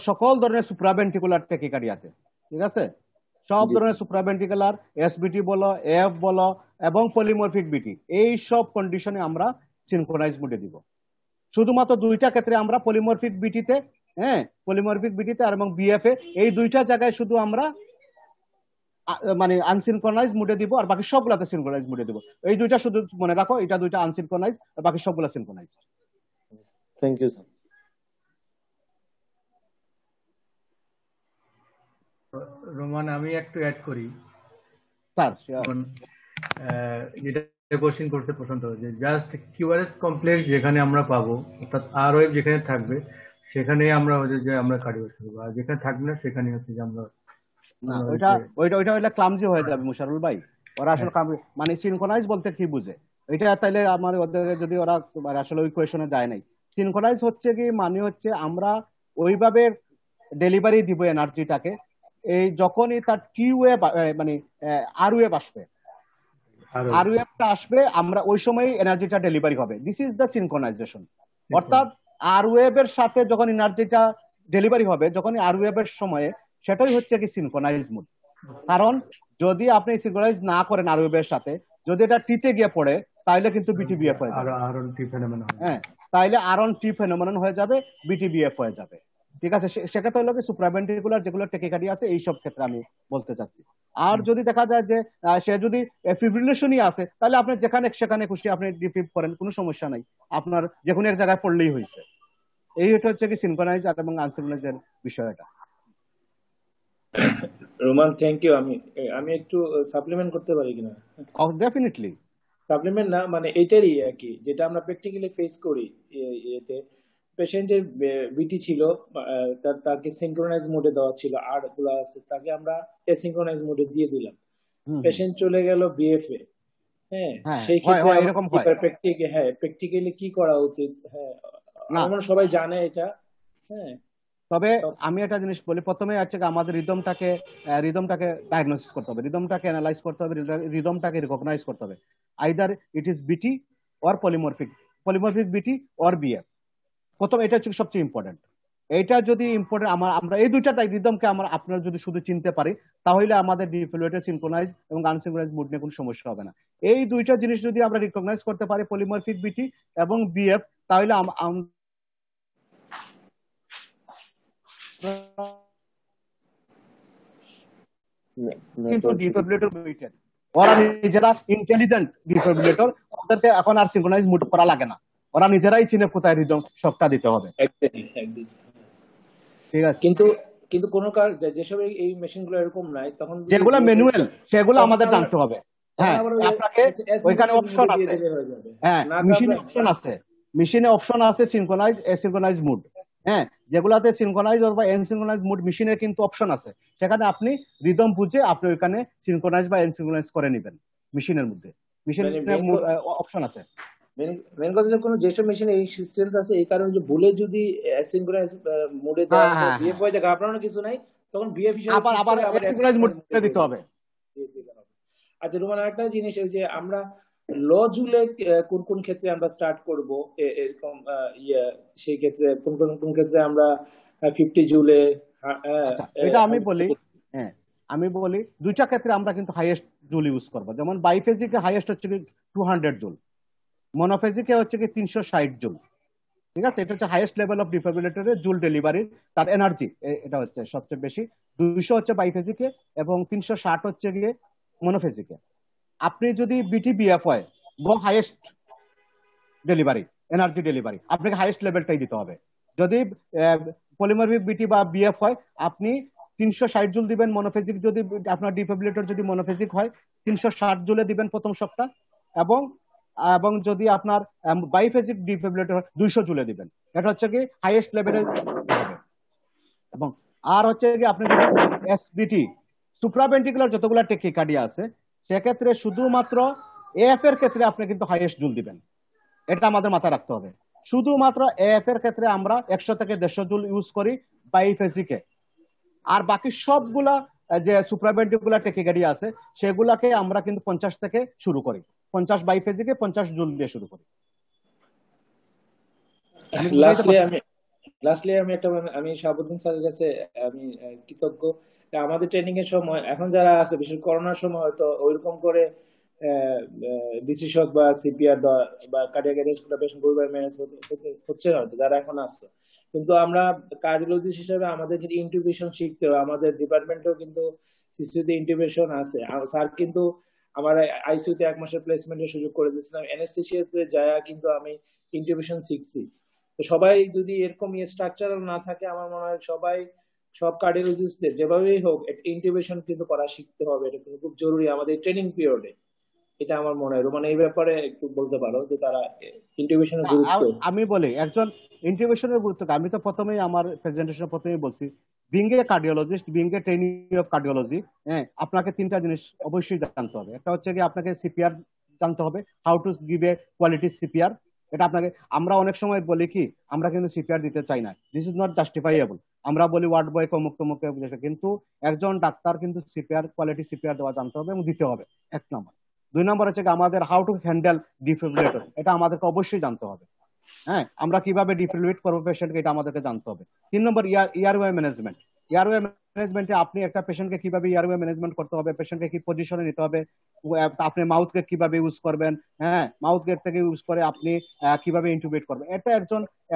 সকল ধরনের সুপ্রাভেন্টিকুলার টেকিকার্ডিয়াতে, ঠিক আছে, সব ধরনের সুপ্রাভেন্টিকুলার এসবিটি বলো, এফ বলো এবং পলিমরফিক বিটি, এই সব কন্ডিশনে আমরা সিনক্রোনাইজ মোডে দিব। শুধুমাত্র দুইটা ক্ষেত্রে আমরা পলিমরফিক বিটিতে, পলিমরফিক বিটিতে এবং বিএফএ, এই দুইটা জায়গায় শুধু আমরা মানে আনসিনক্রোনাইজ মোডে দিব, আর বাকি সবগুলাতে সিনক্রোনাইজ মোডে দিব। এই দুইটা শুধু মনে রাখো, এটা দুইটা আনসিনক্রোনাইজ, আর বাকি সবগুলা synchronise. Thank you sir. Roman, আমি একটু অ্যাড করি। স্যার যেটা কোশ্চেন করছে প্রশান্ত, যে জাস্ট কিউআরএস কমপ্লেক্স যেখানে আমরা পাবো, অর্থাৎ আর ওয়েব যেখানে থাকবে সেখানে আমরা যে আমরা কার্ডিওভাস্কুলার করবো, আর যেখানে থাকবে না সেখানে হচ্ছে যে আমরা না, ওইটা হইলে ক্লামজি হয়ে যাবে মুশারুল ভাই। ওরা আসলে মানে সিনক্রোনাইজ বলতে কি বুঝে এটা, তাইলে আমার যদি ওরা আসলে ওই কোয়েশনে যায় নাই। সিনক্রোনাইজ হচ্ছে কি, মানে হচ্ছে আমরা ওইভাবে ডেলিভারি দিব এনার্জিটাকে, এই যখনই তার টি ওয়েভ মানে আর ওয়েভ আসবে, আর ওয়েভটা আসবে, আমরা ওই সময় এনার্জিটা ডেলিভারি হবে। This is the synchronisation. অর্থাৎ আর ওয়েভের সাথে যখন এনার্জিটা ডেলিভারি হবে, যখন আর ওয়েভের সময়ে, সেটাই হচ্ছে কি সিনক্রোনাইজ মোড। কারণ যদি আপনি সিনক্রোনাইজ না করেন আর ওয়েভের সাথে, যদি এটা টিতে গিয়ে পড়ে, তাহলে কিন্তু বিটিবিএফ হয়ে যাবে। তাইলে আরন টি ফেনোমেনন হয়ে যাবে, বিটিবিএফ হয়ে যাবে। ঠিক আছে, সেক্ষেত্রে হলো কি সুপ্রাভেন্টিকুলার যেগুলো টেকিকার্ডি আছে, এই সব ক্ষেত্রে আমি বলতে চাচ্ছি। আর যদি দেখা যায় যে সে যদি ফিব্রিলেশনই আছে, তাহলে আপনি যেখানে সেখানে খুশি আপনি ডিফিব করেন, কোনো সমস্যা নাই, আপনার যে কোনো এক জায়গায় পড়লেই হয়েছে। এই হচ্ছে কি সিনক্রোনাইজ এবং আনসিনক্রোনাইজের বিষয়টা। Roman, thank you. আমি একটু সাপ্লিমেন্ট করতে পারি কিনা? ডেফিনেটলি সাপ্লিমেন্ট না, মানে এটারই আর কি, যেটা আমরা প্র্যাকটিক্যালি ফেস করি। এতে পেশেন্টের বিটি ছিল, তাকে সিনক্রোনাইজ মোডে দেওয়া ছিল, আর গুলা আছে তাকে আমরা এসিনক্রোনাইজ মোডে দিয়ে দিলাম। পেশেন্ট চলে গেল বিএফএ। সেই ক্ষেত্রে প্র্যাকটিক্যালি কি করা উচিত? আমরা সবাই জানে এটা। তবে আমি একটা জিনিস বলি, প্রথমে হচ্ছে আমাদের রিদমটাকে ডায়াগনোসিস করতে হবে, রিদমটাকে অ্যানালাইজ করতে হবে, রিদমটাকে রিকগনাইজ করতে হবে। আইদার ইট ইজ বিটি অর পলিমরফিক বিটি অর বিএফ। প্রথম এটা হচ্ছে সবচেয়ে ইম্পর্টেন্ট। এইটা যদি ইম্পর্টেন্ট, আমরা এই দুইটা রিদমকে আপনারা যদি শুধু চিনতে পারি, তাহলে আমাদের ডিফিলেটেড, সিনক্রোনাইজ এবং আনসিনক্রোনাইজ মুড নিয়ে কোনো সমস্যা হবে না। এই দুইটা জিনিস যদি আমরা রিকগনাইজ করতে পারি, পলিমরফিক বিটি এবং বিএফ, তাহলে কিন্তু ডিফিব্রিলেটর মিটেড, ওরা নিজেরা ইন্টেলিজেন্ট ডিফিব্রিলেটর, ওদেরকে এখন আর সিনক্রোনাইজ মুড করা লাগে না, ওরা নিজেরাই চিনে কোথায় রিদম শকটা দিতে হবে। ঠিক আছে, কিন্তু কোন কার যেসব এই মেশিনগুলো এরকম নাই, তখন যেগুলো ম্যানুয়াল সেগুলো আমাদের জানতে হবে। আপনাকে ওইখানে অপশন আছে, মেশিনে অপশন আছে সিনক্রোনাইজ, অ্যাসিনক্রোনাইজ মুড। যেগুলাতে সিনক্রোনাইজ অথবা এনসিনক্রোনাইজ মুড মেশিনে কিন্তু অপশন আছে, সেখানে আপনি রিদম বুঝে আপনি ওইখানে সিনক্রোনাইজ বা এনসিনক্রোনাইজ করে নেবেন। মেশিনের মধ্যে অপশন আছে। মেন কথা কোন যেসব মেশিনে এই সিস্টেমটা আছে, এই কারণে যে ভুলে যদি অ্যাসিনক্রোনাইজ মোডে দেওয়া হয়, বিএফ হয়ে যায়, ঘাবড়ানোর কিছু নাই, তখন বিএফ হিসেবে আবার অ্যাসিনক্রোনাইজ মোডে দিতে হবে। আচ্ছা রোমান, আরেকটা জিনিস, ওই যে আমরা ল জুলে কোন কোন ক্ষেত্রে আমরা স্টার্ট করব, এরকম সেই ক্ষেত্রে কোন ক্ষেত্রে আমরা 50 জুলে? এটা আমি বলি দুইটা ক্ষেত্রে আমরা কিন্তু হাইয়েস্ট জুল ইউজ করব। যেমন বাইফেজিকে হাইয়েস্ট হচ্ছে কি 200 জুল, মনোফেজিকে হচ্ছে কি 360 জুল। ঠিক আছে, এটা হচ্ছে হাইয়েস্ট লেভেল অফ ডিফিব্রিলেটরের জুল ডেলিভারি, তার এনার্জি এটা হচ্ছে সবচেয়ে বেশি। 200 হচ্ছে বাইফেজিকে এবং 360 হচ্ছে গিয়ে মনোফেজিকে। আপনি যদি বিটিবিএফ হয়, হাইয়েস্ট ডেলিভারি, এনার্জি ডেলিভারি, আপনাকে হাইয়েস্ট লেভেলটাই দিতে হবে। যদি পলিমরফিক বিটি বা বিএফ হয়, আপনি 360 জুল দিবেন। মনোফেজিক যদি আপনার ডিফিব্রিলেটর যদি মনোফেজিক হয়, 360 জুলে দিবেন প্রথম শকটা, এবং যদি আপনার বাইফেজিক ডিফিব্রিলেটর 200 জুলে দিবেন। এটা হচ্ছে কি হাইয়েস্ট লেভেলের হবে। এবং আর হচ্ছে কি আপনি যদি এসবিটি, সুপ্রাভেন্টিকুলার যতগুলা টেকিকার্ডিয়া আছে, সেক্ষেত্রে শুধুমাত্র এএফ এর ক্ষেত্রে আপনি কিন্তু হাইয়েস্ট জুল দিবেন, এটা আমাদের মাথায় রাখতে হবে। শুধুমাত্র এএফ এর ক্ষেত্রে আমরা 100 থেকে 150 জুল ইউজ করি বাইফেজিকে, আর বাকি সবগুলা যে সুপ্রাভেন্টিকুলার ট্যাকিকার্ডিয়া আছে সেগুলাকে আমরা কিন্তু 50 থেকে শুরু করি, 50 বাইফেজিকে 50 জুল দিয়ে শুরু করি। লাস্টলি আমি একটা আমি শাহাবুদ্দিন স্যারের কাছে আমি কৃতজ্ঞ। আমাদের ট্রেনিং এর সময় এখন যারা আছে, বিশেষ করোনার সময় হয়তো ওইরকম করে ডিসি শক বা সিপিআর বা কার্ডিয়াক অ্যারেস্ট গুলো পেশেন্ট পরিবার ম্যানেজ হচ্ছে হয়তো যারা এখন আছে, কিন্তু আমরা কার্ডিওলজিস্ট হিসেবে আমাদের কিন্তু ইন্টিউবেশন শিখতে হবে। আমাদের ডিপার্টমেন্টেও কিন্তু সিসিউতে ইন্টিউবেশন আছে। স্যার কিন্তু আমার আইসিইউতে 1 মাসের প্লেসমেন্টের সুযোগ করে দিয়েছিলাম, এনেস্থেসিয়াতে যায় কিন্তু আমি ইন্টিউবেশন শিখছি। তো সবাই যদি এরকম স্ট্রাকচারাল না থাকে, আমার মনে হয় সব কার্ডিওলজিস্টদের যেভাবেই হোক ইন্টিউবেশন কিন্তু করা শিখতে হবে। এটা কিন্তু খুব জরুরি আমাদের ট্রেনিং পিরিয়ডে। এটা আমার মনে হয়। রোমান এই ব্যাপারে একটু বলতে পারো যে তারা ইন্টিউবেশনের গুরুত্ব। আমি বলি একজন ইন্টিউবেশনের গুরুত্ব, আমি তো প্রথমেই আমার প্রেজেন্টেশনে প্রথমেই বলছি, being a cardiologist, being a training of cardiology, হ্যাঁ, আপনাকে 3টা জিনিস অবশ্যই জানতে হবে। একটা হচ্ছে কি আপনাকে সিপিআর জানতে হবে, how to give a quality CPR. এটা আপনাকে, আমরা অনেক সময় বলি কি আমরা কিন্তু সিপিআর দিতে চাই না, দিস ইজ নট জাস্টিফাইয়েবল। আমরা বলি ওয়ার্ড বয় অমুক তমুক, কিন্তু একজন ডাক্তার কিন্তু সিপিআর কোয়ালিটি সিপিআর দেওয়া জানতে হবে এবং দিতে হবে, 1 নম্বর। 2 নম্বর হচ্ছে আমাদের হাউ টু হ্যান্ডেল ডিফিব্রিলেটর, এটা আমাদেরকে অবশ্যই জানতে হবে। হ্যাঁ, আমরা কিভাবে ডিফিব্রিলেট করবো পেশেন্টকে, এটা আমাদেরকে জানতে হবে। 3 নম্বর এয়ারওয়ে ম্যানেজমেন্ট। এয়ারওয়ে ম্যানেজমেন্টে আপনি একটা পেশেন্টকে কিভাবে এয়ারওয়ে ম্যানেজমেন্ট করতে হবে, পেশেন্টকে কি পজিশনে নিতে হবে, আপনি মাউথকে কিভাবে ইউজ করবেন, হ্যাঁ, মাউথ থেকে ইউজ করে আপনি কিভাবে ইন্টুবেট করবেন, এটা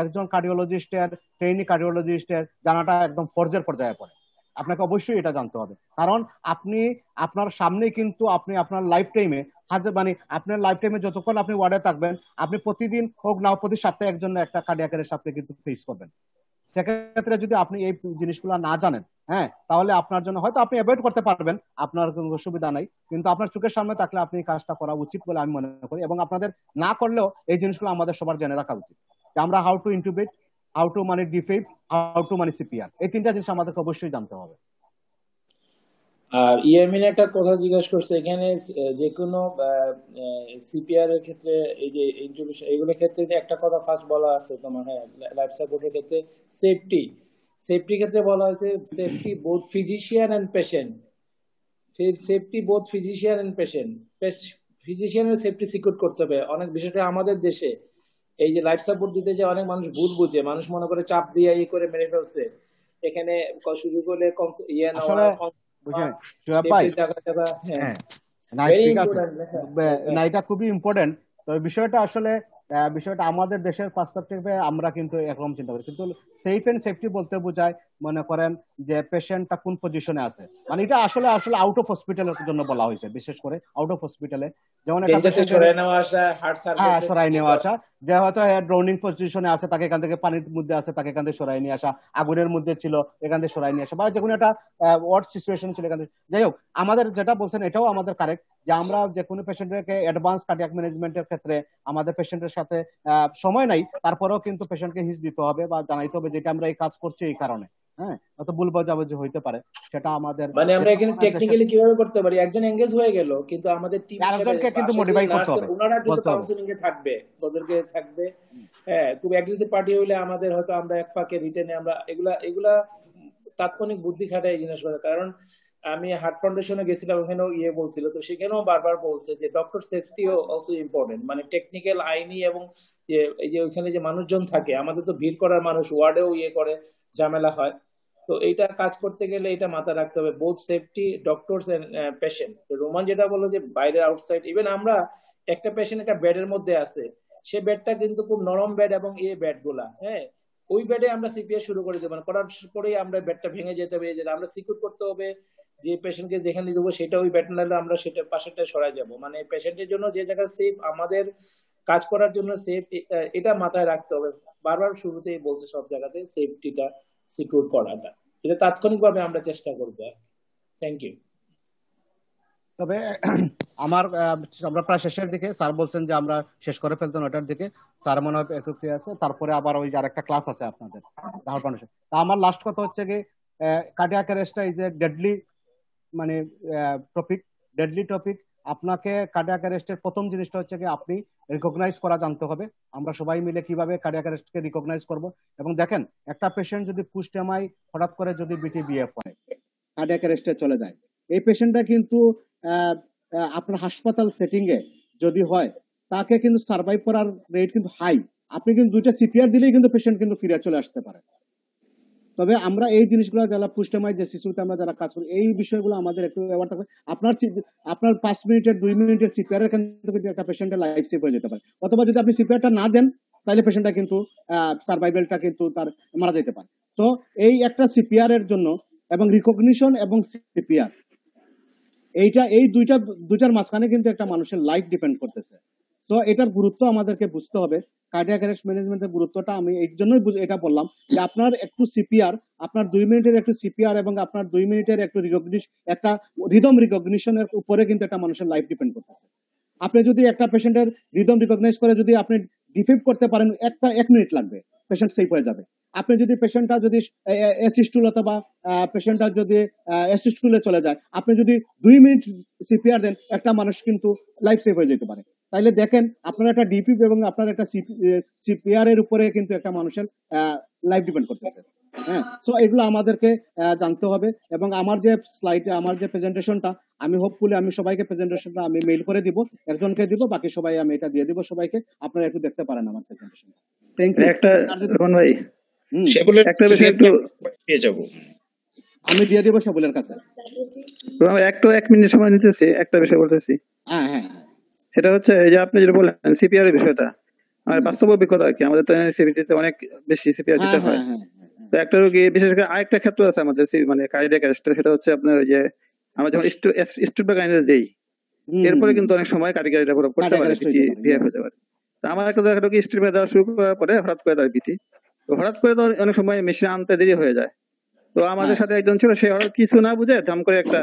একজন কার্ডিওলজিস্টের, ট্রেনি কার্ডিওলজিস্টের জানাটা একদম ফরজের পর্যায়ে পড়ে। আপনাকে অবশ্যই এটা জানতে হবে, কারণ আপনি আপনার সামনে কিন্তু আপনি আপনার লাইফ টাইমে মানে আপনার লাইফ টাইমে যতক্ষণ আপনি ওয়ার্ডে থাকবেন, আপনি প্রতিদিন হোক না প্রতি সপ্তাহে একজন একটা কার্ডিয়াক অ্যারেস্ট আপনি কিন্তু ফেস করবেন। সেক্ষেত্রে যদি আপনি এই জিনিসগুলো না জানেন, হ্যাঁ, তাহলে আপনার জন্য হয়তো আপনি অ্যাভয়েড করতে পারবেন, আপনার কোনো অসুবিধা নাই, কিন্তু আপনার চোখের সামনে থাকলে আপনি কাজটা করা উচিত বলে আমি মনে করি। এবং আপনাদের না করলেও এই জিনিসগুলো আমাদের সবার জেনে রাখা উচিত, যে আমরা হাউ টু ইন্টুবেট, হাউ টু মানে ডিফেব, হাউ টু মানে সিপিআর, এই 3টা জিনিস আমাদেরকে অবশ্যই জানতে হবে। আর ইয়ামিন একটা কথা জিজ্ঞাসা করছে এখানে, যে কোনো সিপিআর এর ক্ষেত্রে এই যে ইন্টিউবেশন এগুলোর ক্ষেত্রে একটা কথা ফার্স্ট বলা আছে তোমার, হ্যাঁ, লাইফ সাপোর্টের ক্ষেত্রে সেফটির ক্ষেত্রে বলা হয়েছে safety both physician and patient. Safety both physician and patient, ফিজিশিয়ানের সেফটি সিকিউর করতে হবে। অনেক বিশেষ করে আমাদের দেশে এই যে লাইফ সাপোর্ট দিতে যে অনেক মানুষ ভুল বুঝে, মানুষ মনে করে চাপ দিয়ে ইয়ে করে মেরে ফেলছে। এখানে শুরু করলে ইয়ে না, এটা খুবই ইম্পর্টেন্ট। তো বিষয়টা আসলে আমাদের দেশের পার্সপেক্টিভে আমরা কিন্তু একরকম চিন্তা করি, কিন্তু সেফ এন্ড সেফটি বলতে বোঝায় মনে করেন যে পেশেন্টটা কোন পজিশনে আছে, মানে এটা আসলে আউট অফ হসপিটালের জন্য বলা হয়েছে, বিশেষ করে আউট অফ হসপিটালে, যেমন সরাই নেওয়া আসা, যে হয়তো ড্রোনিং পজিশনে আছে, তাকে এখান থেকে পানির মধ্যে আছে, তাকে এখান থেকে সরাই নিয়ে আসা, আগুনের মধ্যে ছিল এখান থেকে সরাই নিয়ে আসা, বা যে কোনো একটা ওয়ার্ড সিচুয়েশন ছিল এখান থেকে। যাই হোক, আমাদের যেটা বলছেন এটাও আমাদের কারেক্ট, যে আমরা যে কোনো পেশেন্টকে অ্যাডভান্স কার্ডিয়াক ম্যানেজমেন্টের ক্ষেত্রে আমাদের পেশেন্টের সাথে সময় নাই, তারপরেও কিন্তু পেশেন্টকে হিস দিতে হবে বা জানাইতে হবে যেটা আমরা এই কাজ করছি এই কারণে, হ্যাঁ, অত ভুল বোঝাবুঝি হইতে পারে, সেটা আমাদের মানে আমরা এখানে টেকনিক্যালি কিভাবে করতে পারি, একজন এনগেজ হয়ে গেল কিন্তু আমাদের টিম আরেকজনকে কিন্তু মডিফাই করতে হবে, ওনারা কিন্তু কাউন্সেলিং এ থাকবে, ওদেরকে থাকবে। হ্যাঁ, খুব অ্যাগ্রেসিভ পার্টি হইলে আমাদের হয়তো আমরা এক ফাঁকে রিটেনে আমরা এগুলা তাৎক্ষণিক বুদ্ধি খাটাই এই জিনিস করে। কারণ আমি হার্ট ফাউন্ডেশনে গেছিলাম, ওখানেও বলছিল, তো সেখানেও বারবার বলছে যে ডক্টর সেফটিও অলসো ইম্পর্টেন্ট, মানে টেকনিক্যাল, আইনি, এবং এই যে ওইখানে যে মানুষজন থাকে, আমাদের তো ভিড় করার মানুষ, ওয়ার্ডেও করে ঝামেলা হয়। তো এইটা কাজ করতে গেলে এটা মাথায় রাখতে হবে, both safety, doctors and patient. Roman যেটা বললো যে বাইরে আউটসাইড, ইভেন আমরা একটা পেশেন্ট একটা বেডের মধ্যে আছে, সে বেডটা কিন্তু খুব নরম বেড এবং বেড গুলা, হ্যাঁ, ওই বেডে আমরা সিপিআর শুরু করে দেবো, করার পরেই আমরা বেডটা ভেঙে যেতে হবে, আমরা সিকিউর করতে হবে যে পেশেন্টকে যেখানে দেবো সেটা ওই বেড নাহলে আমরা সেটা পাশেরটা সরাই যাবো, মানে পেশেন্টের জন্য যে জায়গা সেফ, আমাদের কাজ করার জন্য সেফ, এটা মাথায় রাখতে হবে। বারবার শুরুতেই বলছে সব জায়গাতে সেফটিটা সিকিউর করাটা, এটা তাৎক্ষণিকভাবে আমরা চেষ্টা করবো। Thank you. তবে আমরা প্রায় শেষের দিকে, স্যার বলছেন যে আমরা শেষ করে ফেলতেন ওটার দিকে, স্যার মনে হয় একটু ফ্রি আছে, তারপরে আবার ওই যে আরেকটা ক্লাস আছে আপনাদের হার্ট ফাউন্ডেশন। তা আমার লাস্ট কথা হচ্ছে কি, কার্ডিয়াক অ্যারেস্টটা ইজ এ ডেডলি মানে টপিক, আপনাকে কার্ডিয়াক অ্যারেস্টের প্রথম জিনিসটা হচ্ছে কি আপনি রিকগনাইজ করা জানতে হবে। আমরা সবাই মিলে কিভাবে কার্ডিয়াক অ্যারেস্টকে রিকগনাইজ করব। এবং দেখেন, একটা পেশেন্ট যদি পুস্ট এমআই হঠাৎ করে যদি বিটিবিএফ হয়, কার্ডিয়াক অ্যারেস্টে চলে যায়, এই পেশেন্টটা কিন্তু আপনার হাসপাতাল সেটিং এ যদি হয়, তাকে কিন্তু সার্ভাইভ করার রেট কিন্তু হাই। আপনি কিন্তু 2টা সিপিআর দিলেই কিন্তু পেশেন্ট কিন্তু ফিরে চলে আসতে পারে। তবে আমরা এই জিনিসগুলো যারা পুষ্টমাই যে শিশুতে আমরা যারা কাজ করি, এই বিষয়গুলো আমাদের একটু অ্যাওয়ার থাকবে। আপনার 5 মিনিটের 2 মিনিটের সিপিআর এর কিন্তু একটা পেশেন্টের লাইফ সেভ হয়ে যেতে পারে। অথবা যদি আপনি সিপিআরটা না দেন, তাহলে পেশেন্টটা কিন্তু সার্ভাইভালটা কিন্তু তার মারা যেতে পারে। তো এই একটা সিপিআর এর জন্য এবং রিকগনিশন এবং সিপিআর, এই দুইটার মাঝখানে কিন্তু একটা মানুষের লাইফ ডিপেন্ড করতেছে। তো এটার গুরুত্ব আমাদেরকে বুঝতে হবে। কার্ডিয়াক অ্যারেস্ট ম্যানেজমেন্টের গুরুত্বটা আমি এই জন্যই এটা বললাম যে আপনার একটু সিপিআর, আপনার 2 মিনিটের একটু সিপিআর এবং আপনার 2 মিনিটের একটু একটা রিদম রিকগনিশনের উপরে কিন্তু একটা মানুষের লাইফ ডিপেন্ড করতেছে। আপনি যদি একটা পেশেন্টের রিদম রিকগনাইজ করে যদি আপনি ডিফিট করতে পারেন, 1 মিনিট লাগবে, পেশেন্ট সেভ হয়ে যাবে। আপনি যদি পেশেন্টটা যদি অ্যাসিস্টুল অথবা পেশেন্টটা যদি অ্যাসিস্টুলে চলে যায়, আপনি যদি 2 মিনিট সিপিআর দেন, একটা মানুষ কিন্তু লাইফ সেভ হয়ে যেতে পারে। তাইলে দেখেন, আপনার একটা ডিপিপ এবং আপনার একটা সিপিআর এর উপরে কিন্তু একটা মানুষের লাইফ ডিপেন্ড করতেছে। হ্যাঁ, সো এগুলো আমাদেরকে জানতে হবে। এবং আমার যে স্লাইডে আমার যে প্রেজেন্টেশনটা, আমি হোপফুলি আমি সবাইকে প্রেজেন্টেশনটা আমি মেইল করে দিব, একজনকে দিব, বাকি সবাই আমি এটা দিয়ে দিব সবাইকে। আপনারা একটু দেখতে পারেন আমার প্রেজেন্টেশনটা। Thank you. একটা রোহন ভাই, একটা বিষয় একটু পেয়ে যাব, আমি দিয়ে দিব সবুলের কাছে। একটু 1 মিনিট সময় নিতেছি, একটা বিষয় বলতেছি। হ্যাঁ হ্যাঁ, সেটা হচ্ছে এই যে আপনি যেটা বললেন সিপিআর এর বিষয়টা, আমার বাস্তব অভিজ্ঞতা কি, আমাদের তো সিবিটিতে অনেক বেশি সিপিআর দিতে হয়। তো একটা রোগী, বিশেষ করে আরেকটা ক্ষেত্র আছে আমাদের মানে কার্ডিয়াক অ্যারেস্ট, সেটা হচ্ছে আপনার ওই যে আমরা যখন স্ট্রোক বা কাইনেস দেই, এরপরে কিন্তু অনেক সময় কার্ডিয়াক ডেভেলপ করতে পারে, বিহেভ হতে পারে। তো আমার একটা দেখা রোগী স্ট্রোক দেওয়া শুরু করার পরে হঠাৎ করে তার বিটি, তো হঠাৎ করে তো অনেক সময় মেশিন আনতে দেরি হয়ে যায়। তো আমাদের সাথে একজন ছিল, সে হঠাৎ কিছু না বুঝে ধাম করে একটা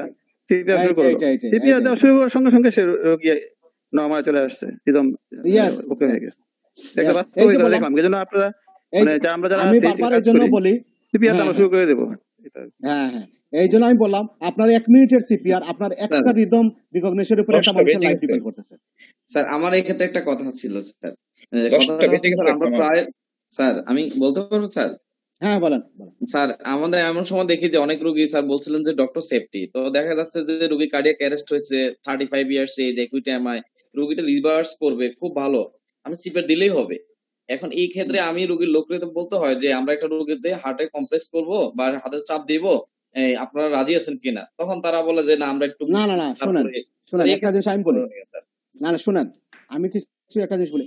সিপিআর শুরু করলো। সিপিআর দেওয়া শুরু করার সঙ্গে সঙ্গে সে রোগী নরমাল চলে আসছে, একদম ওকে হয়ে গেছে। একটা বাস্তব দেখলাম। এই জন্য আপনারা মানে আমরা যারা আমি বারবার এই জন্য বলি সিপিআর আমরা শুরু করে দেবো। হ্যাঁ হ্যাঁ, এই জন্য আমি বললাম আপনার 1 মিনিটের সিপিআর আপনার একটা রিদম রিকগনিশনের উপরে একটা মানুষের লাইফ ডিপেন্ড করতেছে। স্যার আমার এই ক্ষেত্রে একটা কথা ছিল স্যার, আমরা প্রায়, স্যার আমি বলতে পারবো স্যার? হ্যাঁ বলেন স্যার। আমাদের এমন সময় দেখি যে অনেক রোগী স্যার বলছিলেন যে ডক্টর সেফটি, তো দেখা যাচ্ছে যে রোগী কার্ডিয়াক অ্যারেস্ট হয়েছে, 35 ইয়ার্স এজ, একুইটামাই, রোগীটা রিভার্স করবে, খুব ভালো, আমি সিপিআর দিলেই হবে। এখন এই ক্ষেত্রে আমি রোগীর লোককে বলতে হয় যে আমরা একটা রোগীতে হার্টে কম্প্রেস করবো বা হাতে চাপ দিব, আপনারা রাজি আছেন কিনা? তখন তারা বলে যে না আমরা একটু না শুনেন একটা জিনিস আমি বলি, না শুনেন আমি কিছু একটা জিনিস বলি।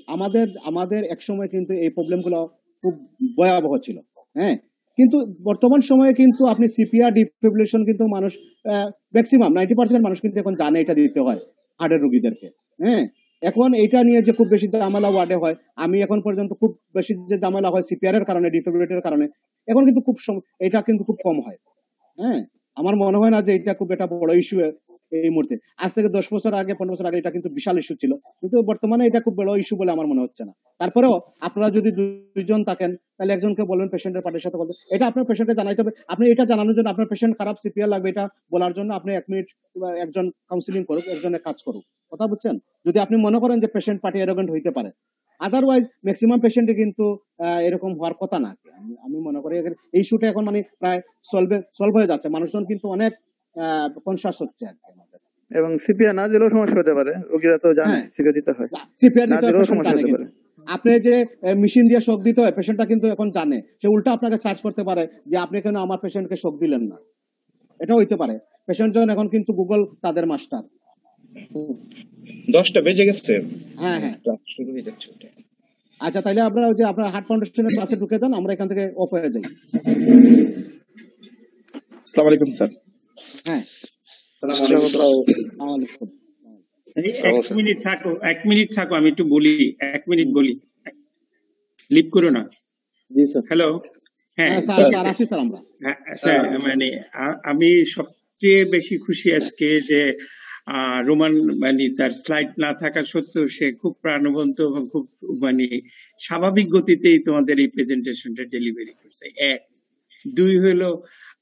আমাদের এক সময় কিন্তু এই প্রবলেম গুলো খুব ভয়াবহ ছিল। হ্যাঁ, কিন্তু বর্তমান সময়ে কিন্তু আপনি সিপিআর ডিফিব্রিলেশন কিন্তু মানুষ ম্যাক্সিমাম 90% মানুষ কিন্তু এখন জানে এটা দিতে হয় হার্টের রোগীদেরকে। হ্যাঁ, এখন এটা নিয়ে যে খুব বেশি ঝামেলা ওয়ার্ডে হয়, আমি এখন পর্যন্ত খুব বেশি যে ঝামেলা হয় সিপিআর এর কারণে, ডিফিব্রিলেটরের কারণে, এখন কিন্তু এটা কিন্তু খুব কম হয়। হ্যাঁ, আমার মনে হয় না যে এটা খুব একটা বড় ইস্যু এই মুহূর্তে। আজ থেকে 10 বছর আগে 15 বছর আগে এটা কিন্তু বিশাল ইস্যু ছিল, কিন্তু বর্তমানে এটা খুব বড় ইস্যু বলে আমার মনে হচ্ছে না। তারপরেও আপনারা যদি 2জন থাকেন, তাহলে একজনকে বলবেন পেশেন্টের পার্টির সাথে বলতে, এটা আপনার পেশেন্টকে জানাইতে হবে। আপনি এটা জানানোর জন্য, আপনার পেশেন্ট খারাপ সিপিআর লাগবে এটা বলার জন্য আপনি 1 মিনিট একজন কাউন্সিলিং করুক, একজনের কাজ করুক, কথা বুঝছেন? যদি আপনি মনে করেন যে পেশেন্ট পার্টি এরোগেন্ট হইতে পারে, আদারওয়াইজ ম্যাক্সিমাম পেশেন্টে কিন্তু এরকম হওয়ার কথা না। আমি মনে করি এই ইস্যুটা এখন মানে প্রায় সলভ হয়ে যাচ্ছে, মানুষজন কিন্তু অনেক কনসাস হচ্ছে আর কি আমাদের। এবং সিপিআর না দিলেও সমস্যা হতে পারে, রোগীরা তো জানে সিপিআর দিতে হয়, সিপিআর দিতে হয়, সমস্যা হতে পারে। আপনি যে মেশিন দিয়ে শক দিতে হয়, পেশেন্টটা কিন্তু এখন জানে, সে উল্টা আপনাকে চার্জ করতে পারে যে আপনি কেন আমার পেশেন্টকে শক দিলেন না। এটা হইতে পারে। পেশেন্টজন এখন কিন্তু গুগল তাদের মাস্টার। 10টা বেজে গেছে। হ্যাঁ হ্যাঁ, শুরু হয়ে যাচ্ছে ওটা। আচ্ছা, তাহলে আপনারা ওই যে আপনার হার্ট ফাউন্ডেশনের ক্লাসে ঢুকে যান, আমরা এখান থেকে অফ হয়ে যাই। আসসালামু আলাইকুম স্যার। হ্যাঁ, এক মিনিট থাকো, আমি একটু বলি, 1 মিনিট বলি, লিভ করো না। হ্যালো, হ্যাঁ স্যার, মানে আমি সবচেয়ে বেশি খুশি আজকে যে রোমান মানে তার স্লাইড না থাকা সত্ত্বেও সে খুব প্রাণবন্ত এবং খুব মানে স্বাভাবিক গতিতেই তোমাদের এই প্রেজেন্টেশনটা ডেলিভারি করছে। 1, 2 হলো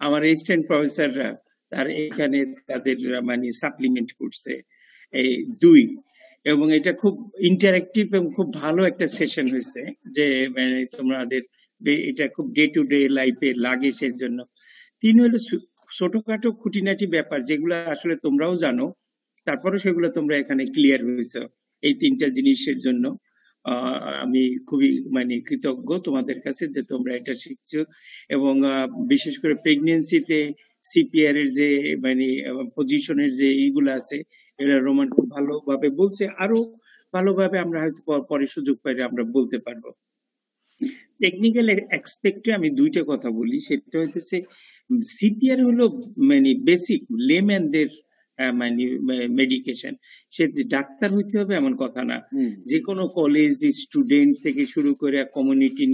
আমার অ্যাসিস্ট্যান্ট প্রফেসররা তার এখানে তাদের মানে সাপ্লিমেন্ট করছে, এই 2, এবং এটা খুব ইন্টারেক্টিভ এবং খুব ভালো একটা সেশন হয়েছে, যে তোমাদের এটা খুব ডে টু ডে লাইফে লাগে সেই জন্য। 3 হলো ছোটখাটো খুঁটিনাটি ব্যাপার যেগুলো আসলে তোমরাও জানো, তারপরে সেগুলো তোমরা এখানে ক্লিয়ার হয়েছে। এই 3টা জিনিসের জন্য আমি খুবই কৃতজ্ঞ তোমাদের কাছে যে তোমরা এটা শিখছো। এবং বিশেষ করে প্রেগনেন্সিতে সিপিআর এর যে পজিশনের যে এইগুলো আছে, এরা রোমান খুব ভালোভাবে বলছে, আরো ভালোভাবে আমরা হয়তো পরে সুযোগ পাইলে আমরা বলতে পারবো। টেকনিক্যাল এক্সপেক্টে আমি 2টা কথা বলি, সেটা হইতেছে সিপিআর হলো বেসিক লেম্যানদের মেডিকেশন। সে ডাক্তার হইতে হবে এমন কথা না, যে কোনো কলেজ স্টুডেন্ট থেকে শুরু করে কমিউনিটি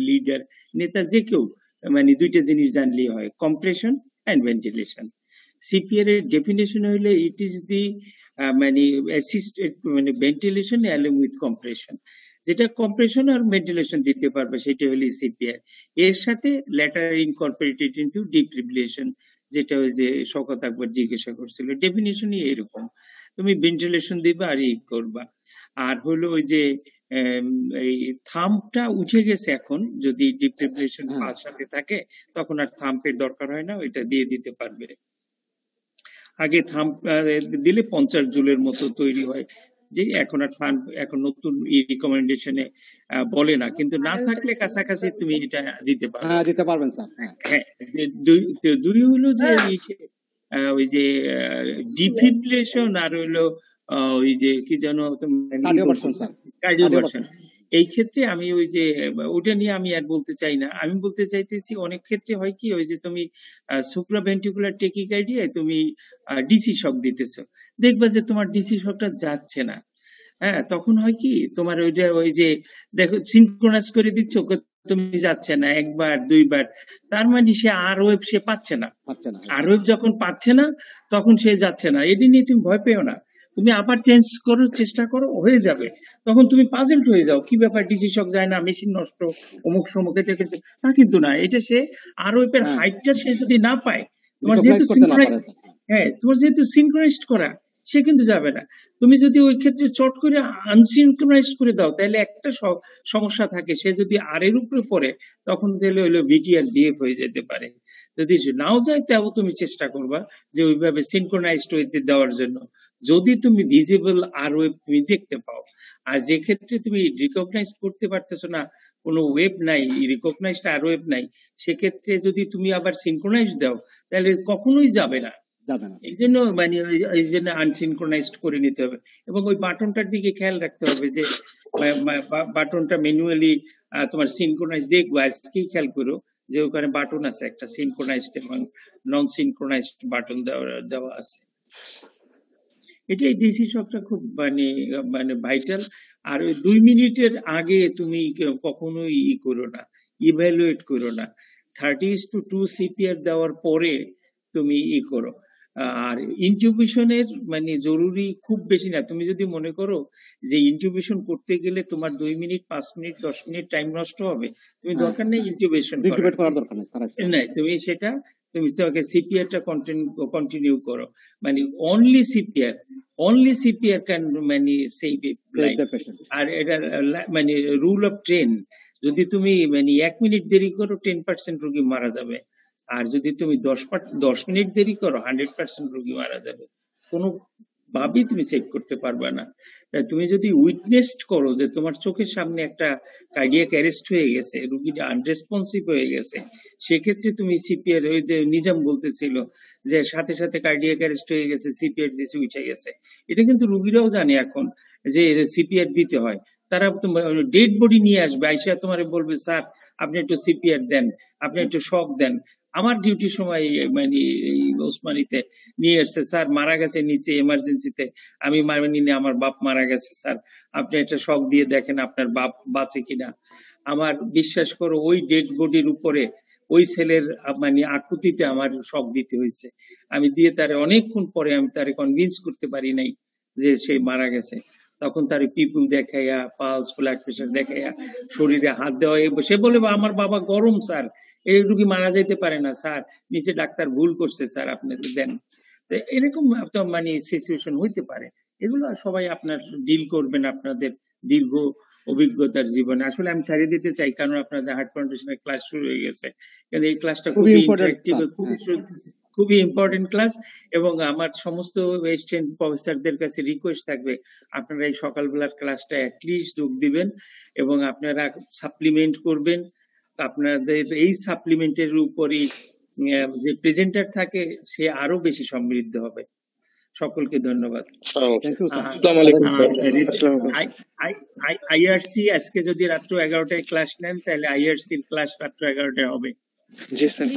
লিডার নেতা যে কেউ 2টা জিনিস জানলেই হয়, কম্প্রেশন এন্ড ভেন্টিলেশন। সিপিআর এর ডেফিনেশন হইলে it is the assisted ventilation along with compression. যেটা কম্প্রেশন আর ভেন্টিলেশন দিতে পারবে সেটা হলো সিপিআর। এর সাথে লেটার ইনকর্পোরেটেড ইনটু ডিফিব্রিলেশন, যেটা ওই যে শওকত আকবর জিজ্ঞাসা করছিল, ডেফিনিশনই এরকম। তুমি ভেন্টিলেশন দিবা আর করবা। আর হলো ওই যে এই থাম্পটা উঠে গেছে এখন, যদি ডিফিব্রিলেশন পাঁচ সাথে থাকে তখন আর থাম্পের দরকার হয় না, ওইটা দিয়ে দিতে পারবে। আগে থাম্প দিলে 50 জুলের মতো তৈরি হয়, যে এখন আর এখন নতুন রিকমেন্ডেশনে বলে না, কিন্তু না থাকলে কাছাকাছি তুমি এটা দিতে পারো। হ্যাঁ, দিতে পারবেন স্যার। হ্যাঁ, 2 হলো যে ওই যে ডিফিব্রিলেশন আর হলো ওই যে কি যেন কার্ডিওভার্সন। এই ক্ষেত্রে আমি ওই যে ওটা নিয়ে আমি আর বলতে চাই না। আমি বলতে চাইতেছি অনেক ক্ষেত্রে হয় কি, ওই যে তুমি সুপ্রাভেন্ট্রিকুলার টেকিকার্ডিয়ায় তুমি ডিসি শক দিতেছো, দেখবা যে তোমার ডিসি শকটা যাচ্ছে না। হ্যাঁ, তখন হয় কি তোমার ওইটা ওই যে দেখো সিনক্রোনাইজ করে দিচ্ছ, তুমি যাচ্ছে না, 1 বার 2 বার, তার মানে সে আর ওয়েব সে পাচ্ছে না। আর ওয়েব যখন পাচ্ছে না তখন সে যাচ্ছে না। এটি নিয়ে তুমি ভয় পেও না, তুমি আবার চেঞ্জ করার চেষ্টা করো, হয়ে যাবে। তখন তুমি পাজলড হয়ে যাও, কি ব্যাপার ডিসি শক যায় না, মেশিন নষ্ট, অমুক সমুক, এটা কিছু তা কিন্তু না। এটা সে আর ওয়েবের হাইটটা সে যদি না পায়, তোমার যেহেতু তোমার যেহেতু সিনক্রোনাইজড করা, সে কিন্তু যাবে না। তুমি যদি ওই ক্ষেত্রে চট করে আনসিনক্রোনাইজ করে দাও, তাহলে একটা সমস্যা থাকে, সে যদি আর এর উপরে পড়ে তখন তাহলে হলো ভিটি আর ডিএফ হয়ে যেতে পারে। যদি নাও যায় তাও তুমি চেষ্টা করবা যে ওইভাবে সিনক্রোনাইজড হইতে দেওয়ার জন্য, যদি তুমি ভিজিবল আর ওয়েব তুমি দেখতে পাও। আর যে ক্ষেত্রে তুমি রিকগনাইজ করতে পারতেছো না, কোনো ওয়েব নাই, রিকগনাইজড আর ওয়েব নাই, সেক্ষেত্রে যদি তুমি আবার সিনক্রোনাইজ দাও তাহলে কখনোই যাবে না। এই জন্য এই জন্য আনসিনক্রোনাইজড করে নিতে হবে। এবং ওই বাটনটার দিকে খেয়াল রাখতে হবে যে বাটনটা ম্যানুয়ালি তোমার সিনক্রোনাইজ দেখবো। আজকেই খেয়াল করো যে ওখানে বাটন আছে একটা, সিনক্রোনাইজড এবং নন সিনক্রোনাইজড বাটন দেওয়া আছে। এটাই ডিসি শকটা খুব ভাইটাল। আর ওই 2 মিনিটের আগে তুমি কখনোই করো না, ইভ্যালুয়েট করো না। 30:2 সিপিআর দেওয়ার পরে তুমি করো। আর ইনটিউবেশনের জরুরি খুব বেশি না। তুমি যদি মনে করো যে ইনটিউবেশন করতে গেলে তোমার 2 মিনিট 5 মিনিট 10 মিনিট টাইম নষ্ট হবে, তুমি দরকার নেই ইনটিউবেশন করার দরকার নেই। তুমি সেটা তুমি সিপিআরটা কন্টিনিউ করো। Only CPR can save life. আর এটা রুল অফ 10, যদি তুমি 1 মিনিট দেরি করো 10% রোগী মারা যাবে। আর যদি তুমি 10 মিনিট দেরি করো 100% রোগী মারা যাবে। কোনো ভাবেই তুমি সেভ করতে পারবে না। তাই তুমি যদি উইটনেস করো যে তোমার চোখের সামনে একটা কার্ডিয়াক অ্যারেস্ট হয়ে গেছে, রোগীটা আনরেসপন্সিভ হয়ে গেছে, সেক্ষেত্রে তুমি সিপিআর, ওই যে নিজাম বলতেছিল যে সাথে সাথে কার্ডিয়াক অ্যারেস্ট হয়ে গেছে, সিপিআর দিতে উঠে গেছে, এটা কিন্তু রোগীরাও জানে এখন যে সিপিআর দিতে হয়। তারা ডেড বডি নিয়ে আসবে, আইসা তোমার বলবে স্যার আপনি একটু সিপিআর দেন, আপনি একটু শক দেন। আমার ডিউটির সময় ওসমানীতে নিয়ে এসছে, স্যার মারা গেছে নিচে এমার্জেন্সিতে, আমি আমার বাপ মারা গেছে স্যার, আপনি একটা শক দিয়ে দেখেন আপনার বাপ বাঁচে কিনা। আমার বিশ্বাস করো ওই ডেড বডির উপরে ওই ছেলের আকুতিতে আমার শক দিতে হয়েছে। আমি দিয়ে তারে অনেকক্ষণ পরে আমি তারে কনভিন্স করতে পারি নাই যে সে মারা গেছে। তখন তার পিপুল দেখাইয়া, পালস, ব্লাড প্রেশার দেখাইয়া, শরীরে হাত দেওয়া, সে বলে আমার বাবা গরম স্যার, এই রোগী মারা যেতে পারে না স্যার, নিচে ডাক্তার ভুল করছে স্যার, আপনি দেন। এরকম সিচুয়েশন হইতে পারে, এগুলো সবাই আপনার ডিল করবেন আপনাদের দীর্ঘ অভিজ্ঞতার জীবনে। আসলে আমি ছাড়িয়ে দিতে চাই কারণ আপনাদের হার্ট ফাউন্ডেশনের ক্লাস শুরু হয়ে গেছে, কিন্তু এই ক্লাসটা খুবই ইন্টারেক্টিভ, খুবই ইম্পর্টেন্ট ক্লাস। এবং আমার সমস্ত ওয়েস্টার্ন প্রফেসরদের কাছে রিকোয়েস্ট থাকবে আপনারা এই সকালবেলার ক্লাসটা অ্যাটলিস্ট যোগ দিবেন এবং আপনারা সাপ্লিমেন্ট করবেন। আপনাদের এই সাপ্লিমেন্টের উপরই যে প্রেজেন্টার থাকে সে আরো বেশি সমৃদ্ধ হবে। সকলকে ধন্যবাদ। আইআরসি আজকে যদি রাত্র 11টায় ক্লাস নেন তাহলে আইআরসির ক্লাস রাত্র 11টায় হবে। জি স্যার।